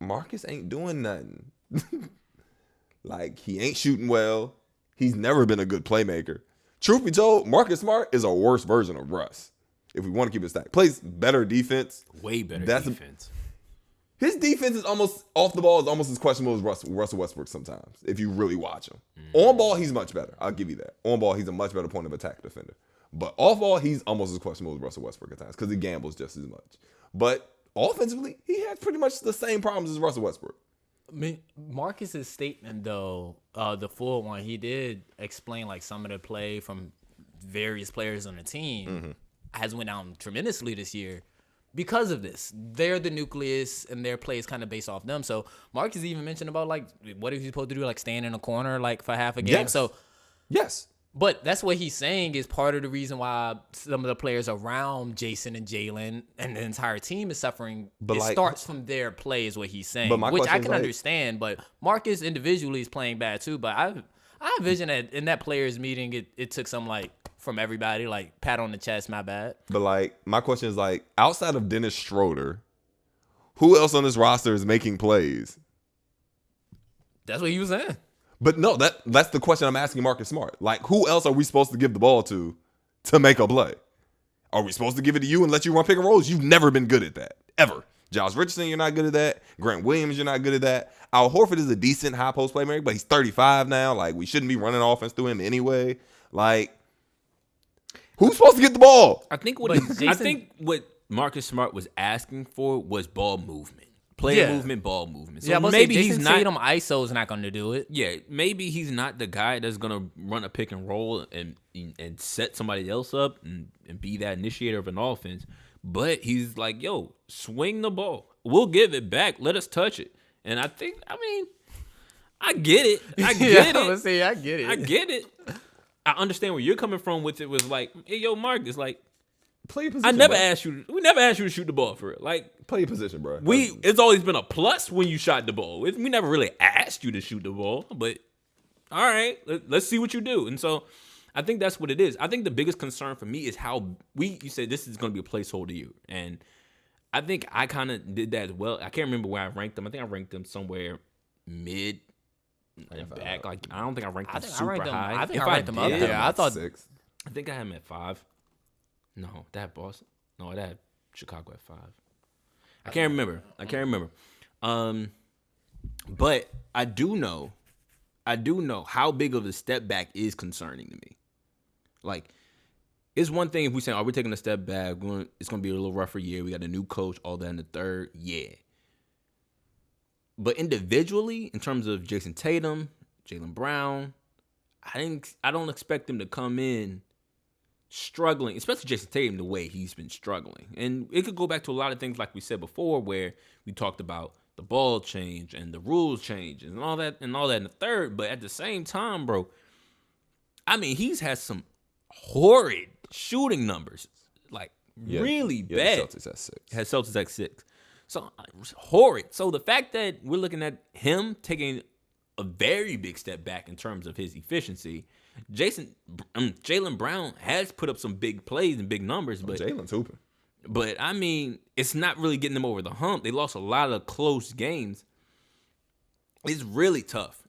Marcus ain't doing nothing. Like, he ain't shooting well. He's never been a good playmaker. Truth be told, Marcus Smart is a worse version of Russ. If we want to keep it stacked, plays better defense. Way better defense. His defense is almost off the ball is almost as questionable as Russell Westbrook sometimes. If you really watch him, on ball he's much better. I'll give you that. On ball he's a much better point of attack defender. But off ball he's almost as questionable as Russell Westbrook at times because he gambles just as much. But offensively he has pretty much the same problems as Russell Westbrook. I mean, Marcus's statement though, the full one, he did explain like some of the play from various players on the team has went down tremendously this year because of this. They're the nucleus and their play is kind of based off them. So Marcus even mentioned about like what is he supposed to do, like stand in a corner like for half a game. Yes. So yes. But that's what he's saying is part of the reason why some of the players around Jason and Jalen and the entire team is suffering. But it starts from their play is what he's saying, which I can understand. But Marcus individually is playing bad too. But I envision that in that players meeting, it took some like from everybody, like pat on the chest, my bad. But like my question is like outside of Dennis Schroeder, who else on this roster is making plays? That's what he was saying. But no, that's the question I'm asking Marcus Smart. Like, who else are we supposed to give the ball to make a play? Are we supposed to give it to you and let you run pick and rolls? You've never been good at that, ever. Josh Richardson, you're not good at that. Grant Williams, you're not good at that. Al Horford is a decent high post playmaker, but he's 35 now. Like, we shouldn't be running offense through him anyway. Like, who's supposed to get the ball? I think what Marcus Smart was asking for was ball movement. Player movement, ball movement. So maybe he's not. Tatum ISO is not going to do it. Yeah, maybe he's not the guy that's going to run a pick and roll and set somebody else up and be that initiator of an offense. But he's like, yo, swing the ball. We'll give it back. Let us touch it. And I get it. I get it. I get it. I get it. I understand where you're coming from with it. Was like, hey, yo, Marcus, like, play your position. We never asked you to shoot the ball for it. Like, play your position, bro. It's always been a plus when you shot the ball. We never really asked you to shoot the ball, but all right, let's see what you do. And so I think that's what it is. I think the biggest concern for me is how you said this is going to be a placeholder year. And I think I kind of did that as well. I can't remember where I ranked them. I think I ranked them somewhere mid and back. Like, I don't think I ranked them super high. I think I ranked them up there. I thought 6. I think I had them at 5. No, that Boston. No, that had Chicago at 5. I can't remember. But I do know how big of a step back is concerning to me. Like, it's one thing if we say, we're taking a step back, it's going to be a little rougher year. We got a new coach, all that in the third. Yeah. But individually, in terms of Jason Tatum, Jaylen Brown, I don't expect them to come in struggling, especially Jason Tatum, the way he's been struggling. And it could go back to a lot of things like we said before, where we talked about the ball change and the rules changes and all that in the third. But at the same time, bro, I mean, he's had some horrid shooting numbers, like really bad. Celtics at 6. Had Celtics at 6. So horrid. So the fact that we're looking at him taking a very big step back in terms of his efficiency, Jaylen Brown has put up some big plays and big numbers, but Jaylen's hooping. But I mean, it's not really getting them over the hump. They lost a lot of close games. It's really tough.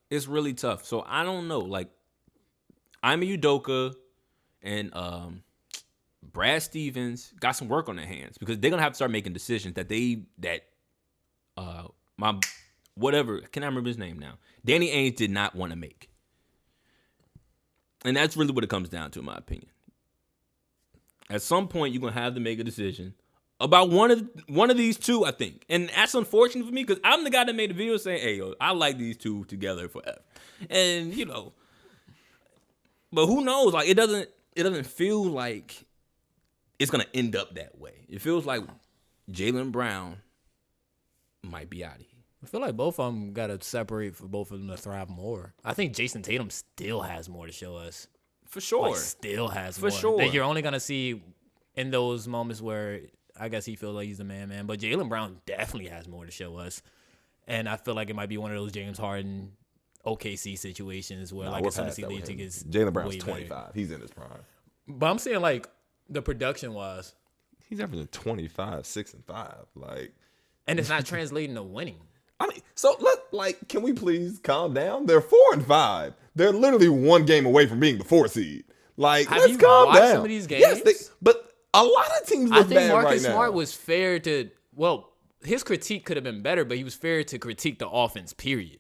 So I don't know. Like, Ime Udoka and Brad Stevens got some work on their hands because they're gonna have to start making decisions that can I remember his name now? Danny Ainge did not want to make. And that's really what it comes down to, in my opinion. At some point, you're going to have to make a decision about one of these two, I think. And that's unfortunate for me because I'm the guy that made the video saying, hey, yo, I like these two together forever. And, but who knows? Like, it doesn't feel like it's going to end up that way. It feels like Jaylen Brown might be out of here. I feel like both of them got to separate for both of them to thrive more. I think Jason Tatum still has more to show us. For sure. Like, still has for more. Sure. That you're only going to see in those moments where I guess he feels like he's the man. But Jaylen Brown definitely has more to show us. And I feel like it might be one of those James Harden OKC situations where like as soon as he leaves, he gets Jaylen Brown's way 25. better. He's in his prime. But I'm saying like the production wise. He's averaging 25, 6 and 5. Like, and it's not translating to winning. I mean, so can we please calm down? They're 4 and 5. They're literally one game away from being the 4th seed. Like, let's calm down. Some of these games? Yes, but a lot of teams look bad right now. I think Marcus Smart was fair to. Well, his critique could have been better, but he was fair to critique the offense. Period.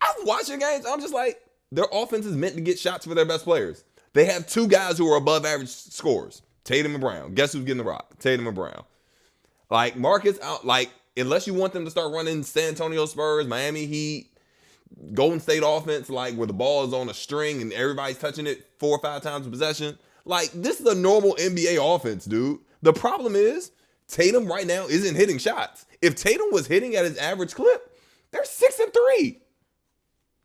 I'm watching games. I'm just like, their offense is meant to get shots for their best players. They have 2 guys who are above average scorers, Tatum and Brown. Guess who's getting the rock? Tatum and Brown. Like, Marcus out. Like, unless you want them to start running San Antonio Spurs, Miami Heat, Golden State offense, like where the ball is on a string and everybody's touching it 4 or 5 times in possession. Like, this is a normal NBA offense, dude. The problem is Tatum right now isn't hitting shots. If Tatum was hitting at his average clip, they're 6 and 3.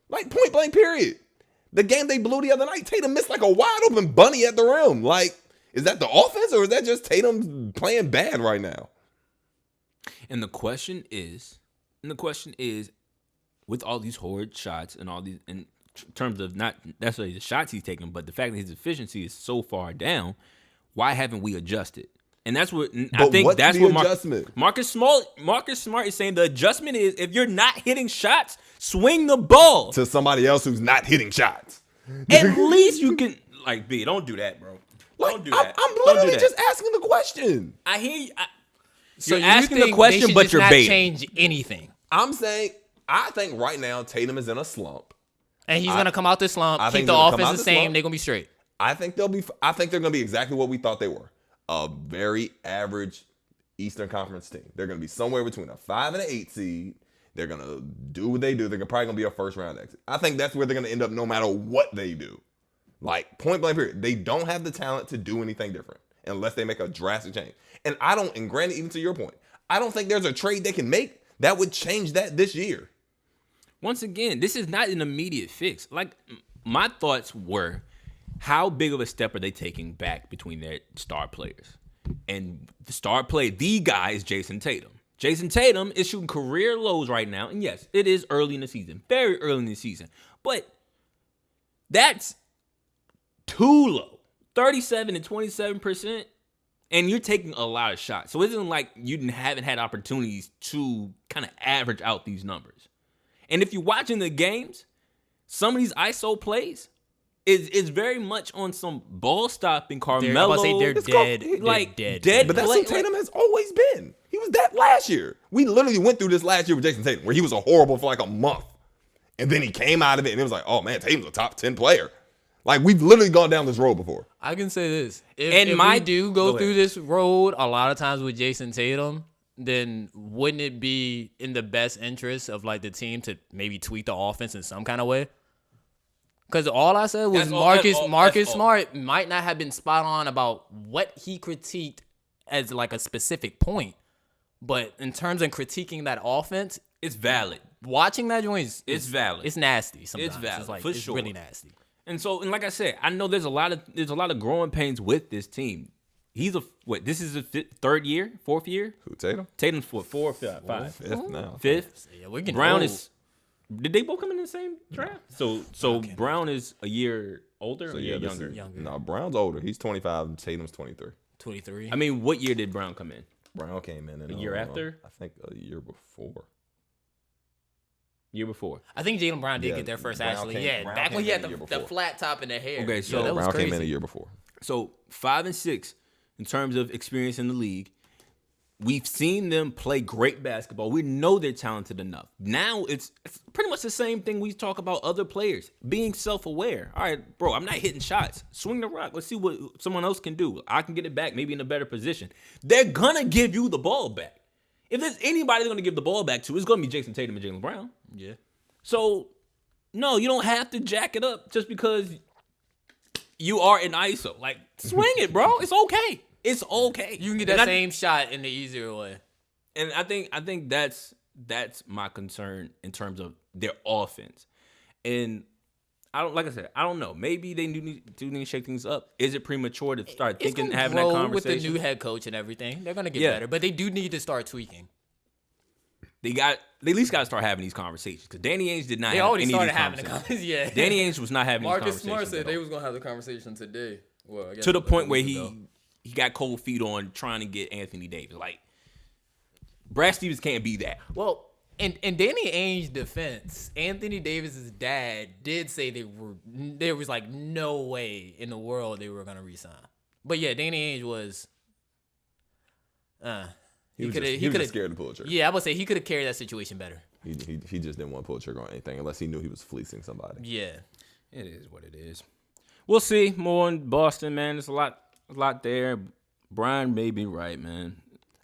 Like, point blank, period. The game they blew the other night, Tatum missed like a wide open bunny at the rim. Like, is that the offense or is that just Tatum playing bad right now? And the question is, with all these horrid shots and all these, in terms of not necessarily the shots he's taking, but the fact that his efficiency is so far down, why haven't we adjusted? And that's what I think. That's what Marcus Smart is saying. The adjustment is if you're not hitting shots, swing the ball to somebody else who's not hitting shots. At least you can B. Don't do that, bro. Don't do that. I'm literally just asking the question. I hear you. So you're asking the question, but you're baiting. Change anything. I'm saying I think right now Tatum is in a slump, and he's gonna come out this slump. Keep the offense the same. They're gonna be straight. I think they're gonna be exactly what we thought they were. A very average Eastern Conference team. They're going to be somewhere between a 5 and an 8 seed. They're going to do what they do. They're probably going to be a first round exit. I think that's where they're going to end up no matter what they do. Like, point blank period. They don't have the talent to do anything different unless they make a drastic change. And granted, even to your point, I don't think there's a trade they can make that would change that this year. Once again, this is not an immediate fix. Like, my thoughts were, how big of a step are they taking back between their star players? And the guy is Jason Tatum. Jason Tatum is shooting career lows right now. And yes, it is early in the season. Very early in the season. But that's too low. 37 and 27%. And you're taking a lot of shots. So it isn't like you haven't had opportunities to kind of average out these numbers. And if you're watching the games, some of these ISO plays, is very much on some ball stopping. Carmelo, they're dead. Dead. But that's what Tatum has always been. He was that last year. We literally went through this last year with Jason Tatum, where he was horrible for like a month, and then he came out of it, and it was like, oh man, Tatum's a top 10 player. Like, we've literally gone down this road before. I can say this: if we do go through this road a lot of times with Jason Tatum, then wouldn't it be in the best interest of like the team to maybe tweak the offense in some kind of way? Because all I said was Marcus Smart might not have been spot on about what he critiqued as like a specific point. But in terms of critiquing that offense, it's valid. Watching that joint is valid. It's nasty sometimes. It's valid, it's really nasty. And so, and like I said, I know there's a lot of growing pains with this team. This is his 4th year? Who, Tatum? Tatum's 4, 5. 5th now. 5th. Yeah, we're getting Brown old. Did they both come in the same draft? So Brown is a year older or a year younger? No, Brown's older. He's 25 and Tatum's 23. 23. I mean, what year did Brown come in? Brown came in a year after? I think a year before. Year before. I think Jaylen Brown did get there first, actually. Back when he had the flat top in the hair. Okay, so that was Brown crazy. came in a year before. So 5 and 6 in terms of experience in the league. We've seen them play great basketball. We know they're talented enough. Now it's pretty much the same thing we talk about other players. Being self-aware. All right, bro, I'm not hitting shots. Swing the rock. Let's see what someone else can do. I can get it back, maybe in a better position. They're going to give you the ball back. If there's anybody they're going to give the ball back to, it's going to be Jason Tatum and Jaylen Brown. Yeah. So, no, you don't have to jack it up just because you are in ISO. Like, swing it, bro. It's okay. It's okay. You can get that same shot in the easier way. And I think that's my concern in terms of their offense. And I don't know. Maybe they do need to shake things up. Is it premature to start thinking, having that grow conversation? with the new head coach and everything? They're gonna get better, but they do need to start tweaking. They at least got to start having these conversations because Danny Ainge did not. They already any started of these having the conversations. Yeah, Danny Ainge was not having these conversations. Marcus Smart said they was gonna have the conversation today. Well, I guess to the point where he got cold feet on trying to get Anthony Davis. Like Brad Stevens can't be that. Well. In Danny Ainge's defense, Anthony Davis's dad did say there was like no way in the world they were gonna resign. But yeah, Danny Ainge was. He could have scared to pull a trigger. Yeah, I would say he could have carried that situation better. He just didn't want to pull a trigger on anything unless he knew he was fleecing somebody. Yeah, it is what it is. We'll see more in Boston, man. There's a lot there. Brian may be right, man.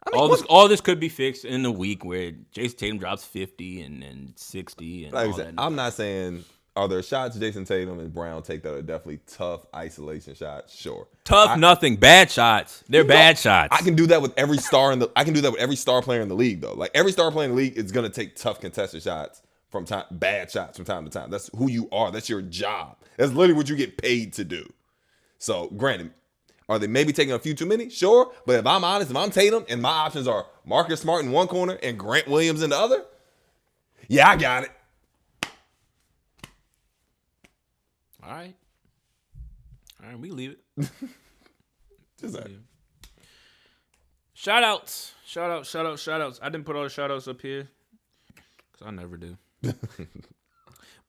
I mean, all this could be fixed in a week where Jason Tatum drops 50 and then 60 and like all I said, that. I'm not saying are there shots Jason Tatum and Brown take that are definitely tough isolation shots. Sure, nothing bad shots. They're bad shots. I can do that with every star every star player in the league though. Like every star player in the league is gonna take tough contested shots bad shots from time to time. That's who you are. That's your job. That's literally what you get paid to do. So granted. Are they maybe taking a few too many? Sure. But if I'm honest, if I'm Tatum and my options are Marcus Smart in one corner and Grant Williams in the other, yeah, I got it. All right, we leave it. Just that. Shout outs. I didn't put all the shout outs up here because I never do.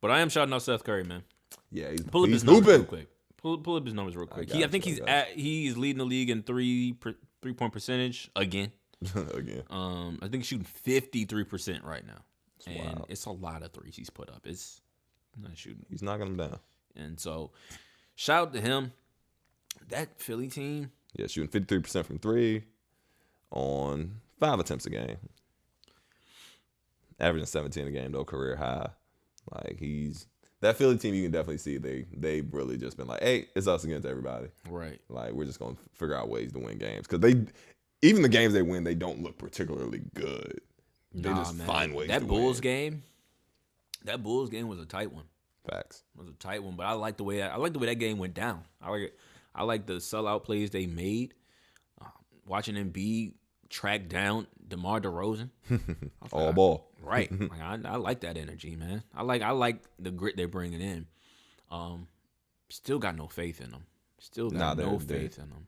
But I am shouting out Seth Curry, man. Yeah, he's hooping. Real quick. Pull up his numbers real quick. I think he's leading the league in 3-point percentage again. Again. I think he's shooting 53% right now. That's wild. It's a lot of threes he's put up. It's not shooting. He's knocking them down. And so, shout out to him. That Philly team. Yeah, shooting 53% from three on 5 attempts a game. Averaging 17 a game, though, career high. Like that Philly team, you can definitely see they really just been like, hey, it's us against everybody. Right. Like we're just gonna figure out ways to win games because even the games they win, they don't look particularly good. They just find ways. That Bulls game was a tight one. Facts. It was a tight one, but I like the way that game went down. I like the sellout plays they made. Watching Embiid track down DeMar DeRozan. All ball. Right. Like, I like that energy, man. I like the grit they're bringing in. Still got no faith in them. Faith in them.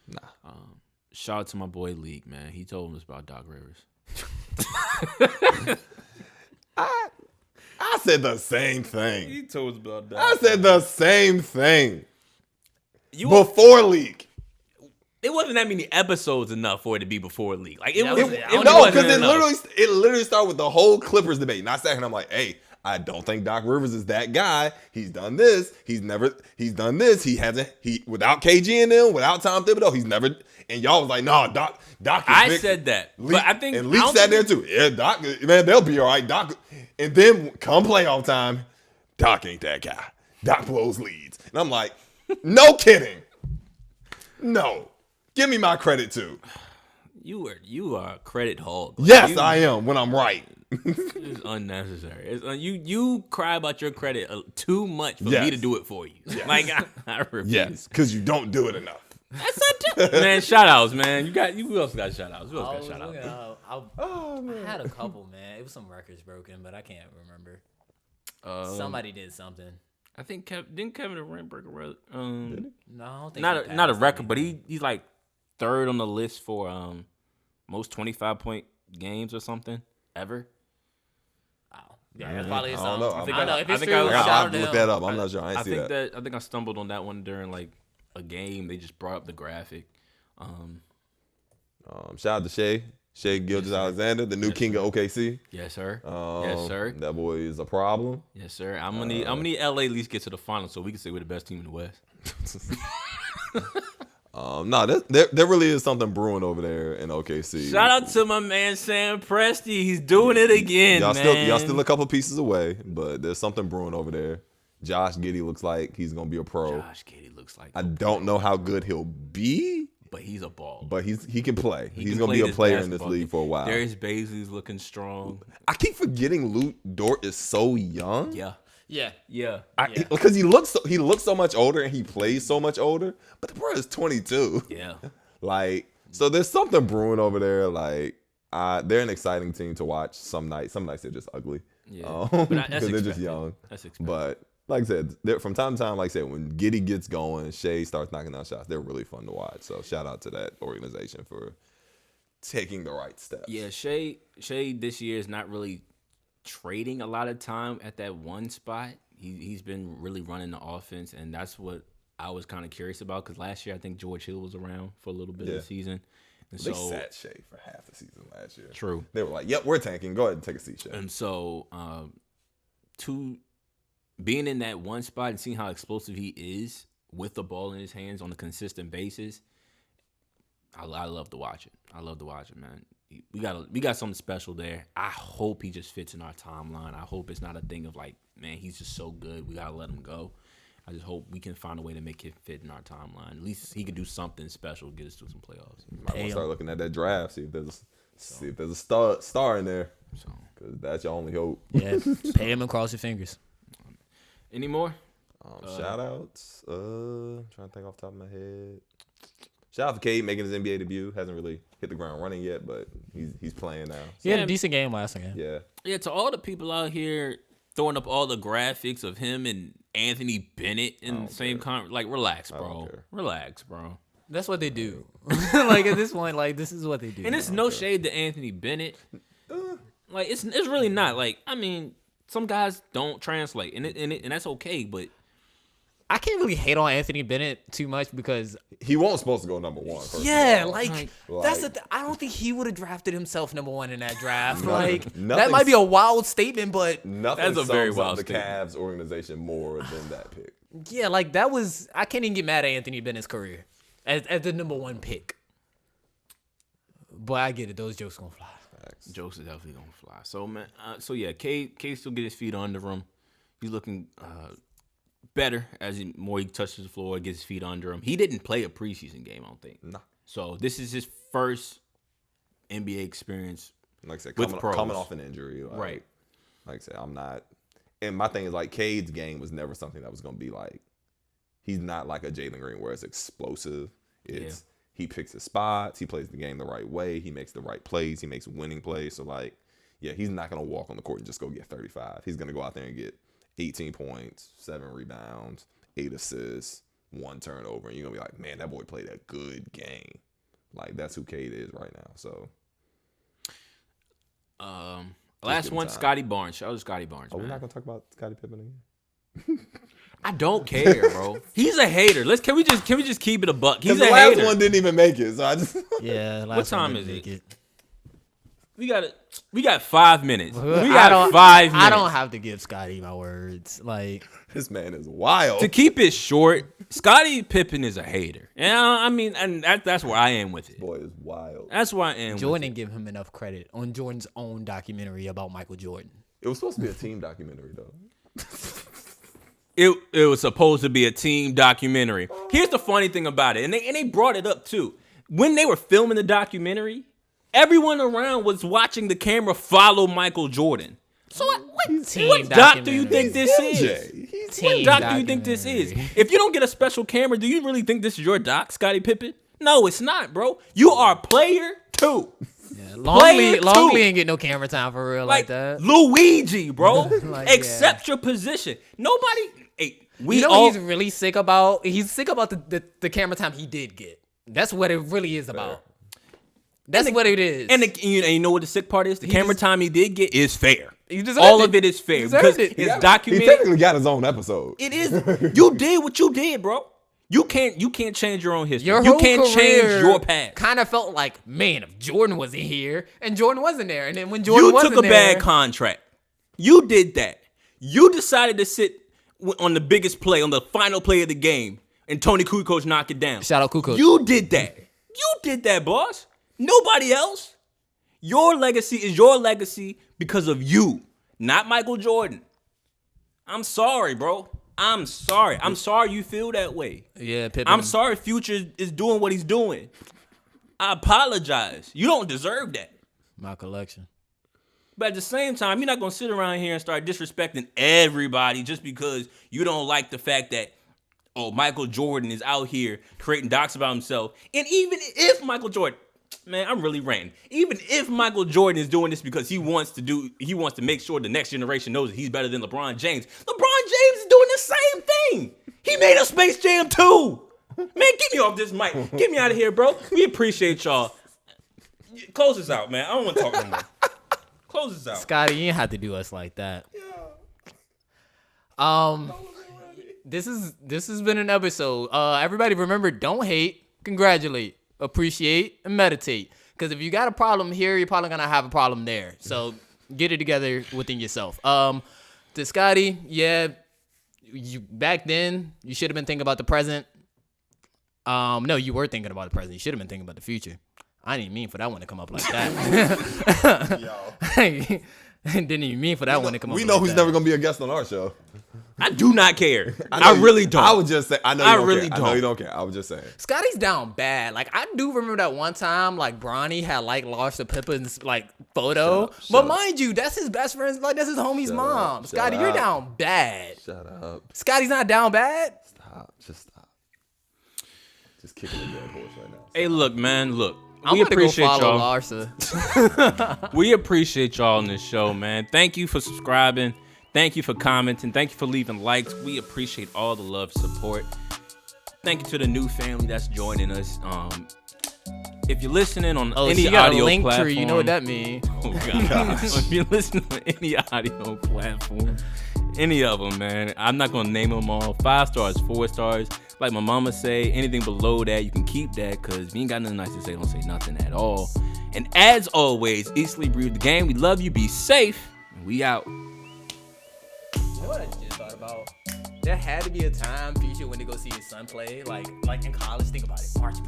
Nah. Shout out to my boy League, man. He told us about Doc Rivers. I said the same thing. He told us about Doc. I said the same thing. Before League. It wasn't that many episodes enough for it to be before League. Like it because it literally started with the whole Clippers debate. And I sat here and I'm like, hey, I don't think Doc Rivers is that guy. He's done this. He's done this. He without KG and them, without Tom Thibodeau, he's never. And y'all was like, no, Doc. I said that, but I think and Leak sat there too. Yeah, Doc, man, they'll be all right. Doc, and then come playoff time, Doc ain't that guy. Doc blows leads, and I'm like, no kidding, no. Give me my credit too. You are a credit hog. Yes, I am when I'm right. It's unnecessary. You cry about your credit too much for me to do it for you. Yes. Like I refuse. Yes, because you don't do it enough. That's not true. Man, shout outs, man. Who else got shout outs? I had a couple, man. It was some records broken, but I can't remember. Somebody did something. I think didn't Kevin Durant break a record? No, I don't think not a record, but he's like third on the list for most 25-point games or something ever. Oh, yeah, that's probably I don't know. I think I have to look that up. I'm not sure. I think that. I think I stumbled on that one during like a game. They just brought up the graphic. Shout out to Shai Gilgeous-Alexander, the new king of OKC. Yes, sir. Yes, sir. That boy is a problem. Yes, sir. I'm gonna need LA at least get to the final so we can say we're the best team in the West. No, there really is something brewing over there in OKC. Shout out to my man Sam Presti. He's doing it again, man. Y'all still a couple pieces away, but there's something brewing over there. Josh Giddey looks like he's gonna be a pro. Josh Giddey looks like I don't know how good he'll be, but he's a ball. But he can play. He's gonna be a player in this league for a while. Darius Bazley's looking strong. I keep forgetting Lou Dort is so young. Yeah. Yeah. Because he looks so much older and he plays so much older, but the bro is 22. Yeah. Like, so there's something brewing over there. Like, they're an exciting team to watch. Some nights they're just ugly. Yeah. Because they're just young. That's expected. But like I said, from time to time, like I said, when Giddy gets going, Shea starts knocking down shots, they're really fun to watch. So shout out to that organization for taking the right steps. Yeah, Shea this year is not really trading a lot of time at that one spot. He's been really running the offense, and that's what I was kind of curious about, because last year I think George Hill was around for a little bit of the season. And they sat Shea for half the season last year. True. They were like, yep, we're tanking. Go ahead and take a seat, Shea. And so being in that one spot and seeing how explosive he is with the ball in his hands on a consistent basis, I love to watch it. I love to watch it, man. We got something special there. I hope he just fits in our timeline. I hope it's not a thing of like, man, he's just so good, we gotta let him go. I just hope we can find a way to make it fit in our timeline. At least he could do something special, get us to some playoffs. Might want to start looking at that draft, see if there's a star in there, because that's your only hope. Yeah, pay him and cross your fingers. Any more? Shout outs. Trying to think off the top of my head. Shout out to Cade making his NBA debut. Hasn't really hit the ground running yet, but he's playing now. So. He had a decent game last game. Yeah. To all the people out here throwing up all the graphics of him and Anthony Bennett in the same like, relax, bro. Relax, bro. That's what they do. Like, at this point, like, this is what they do. And it's no shade to Anthony Bennett. Like, it's really not. Like, I mean, some guys don't translate, and that's okay, but I can't really hate on Anthony Bennett too much because he wasn't supposed to go number one. Yeah, like that's I don't think he would have drafted himself number one in that draft. That might be a wild statement, but that's a very wild statement. The Cavs organization more than that pick. Yeah, like that was. I can't even get mad at Anthony Bennett's career as the number one pick. But I get it; those jokes gonna fly. Jokes are definitely gonna fly. So man, Cade still get his feet under him. He's looking better as he touches the floor, gets his feet under him. He didn't play a preseason game, I don't think. No. So this is his first NBA experience. Like I said, coming off an injury. Right. Like I said, I'm not. And my thing is, like, Cade's game was never something that was going to be like, he's not like a Jalen Green where it's explosive. He picks his spots. He plays the game the right way. He makes the right plays. He makes winning plays. So, like, yeah, he's not going to walk on the court and just go get 35. He's going to go out there and get 18 points, 7 rebounds, 8 assists, 1 turnover. And you're going to be like, man, that boy played a good game. Like, that's who Cade is right now. So, last one, Scotty Barnes. Shout out to Scotty Barnes. We're not going to talk about Scottie Pippen again? I don't care, bro. He's a hater. Can we just keep it a buck? He's a hater. hater. The last one didn't even make it. So I just What time is it? We got 5 minutes. We got 5 minutes. I don't have to give Scotty my words. Like, this man is wild. To keep it short, Scottie Pippen is a hater. And I mean, and that's where I am with it. Boy is wild. That's where I am. Jordan didn't give him enough credit on Jordan's own documentary about Michael Jordan. It was supposed to be a team documentary, though. It was supposed to be a team documentary. Here's the funny thing about it, and they brought it up too. When they were filming the documentary, everyone around was watching the camera follow Michael Jordan. So what doc do you think this is? What doc do you think this is? If you don't get a special camera, do you really think this is your doc, Scottie Pippen? No, it's not, bro. You are player 2. Yeah, Longley ain't get no camera time for real like that. Luigi, bro. Accept your position. Nobody. Hey, he's really sick about. He's sick about the camera time he did get. That's what it really is about. That's what it is. And you know what the sick part is? The camera time he did get is fair. All of it is fair because it's documented. He technically got his own episode. It is. You did what you did, bro. You can't change your own history. You can't change your past. Kind of felt like, man, if Jordan wasn't here and Jordan wasn't there, and then when Jordan wasn't there, you took a bad contract. You did that. You decided to sit on the biggest play, on the final play of the game, and Tony Kukoc knocked it down. Shout out Kukoc. You did that. You did that, boss. Nobody else. Your legacy is your legacy because of you, not Michael Jordan. I'm sorry, bro. I'm sorry. I'm sorry you feel that way. Yeah, Pippen. I'm sorry Future is doing what he's doing. I apologize. You don't deserve that. My collection. But at the same time, you're not going to sit around here and start disrespecting everybody just because you don't like the fact that, Michael Jordan is out here creating docs about himself. And even if Michael Jordan, man, I'm really ranting. Even if Michael Jordan is doing this because he wants to make sure the next generation knows that he's better than LeBron James. LeBron James is doing the same thing. He made a Space Jam too. Man, get me off this mic. Get me out of here, bro. We appreciate y'all. Close this out, man. I don't want to talk no more. Close this out. Scotty, you didn't have to do us like that. This has been an episode. Everybody remember, don't hate, congratulate, appreciate, and meditate. Because if you got a problem here, you're probably gonna have a problem there. So get it together within yourself. To Scotty, yeah, you back then you should have been thinking about the present. No, you were thinking about the present. You should have been thinking about the future. I didn't mean for that one to come up like that. Didn't even mean for that one to come up. We know who's never gonna be a guest on our show. I do not care. I really don't. I would just say, I know you don't really care. don't. I know you don't care. I was just saying. Scotty's down bad. Like, I do remember that one time, like, Bronny had, like, Larsa Pippen's, like, photo. But mind you, that's his best friend's, like, that's his homie's mom. Scotty, you're down bad. Shut up. Scotty's not down bad? Stop. Just stop. Just kicking a dead horse right now. Hey, look, man, look. I'm We gonna go appreciate follow y'all. Larsa. We appreciate y'all on this show, man. Thank you for subscribing. Thank you for commenting. Thank you for leaving likes. We appreciate all the love, support. Thank you to the new family that's joining us. If you're listening on any she got audio a link platform, tree. You know what that means? Oh God! If you're listening on any audio platform, any of them, man, I'm not gonna name them all. 5 stars, 4 stars. Like my mama say, anything below that, you can keep that, because if you ain't got nothing nice to say, don't say nothing at all. And as always, eat, sleep, breathe the game. We love you. Be safe. And we out. You know what I just thought about? There had to be a time, Future, when they go see his son play, like in college. Think about it, March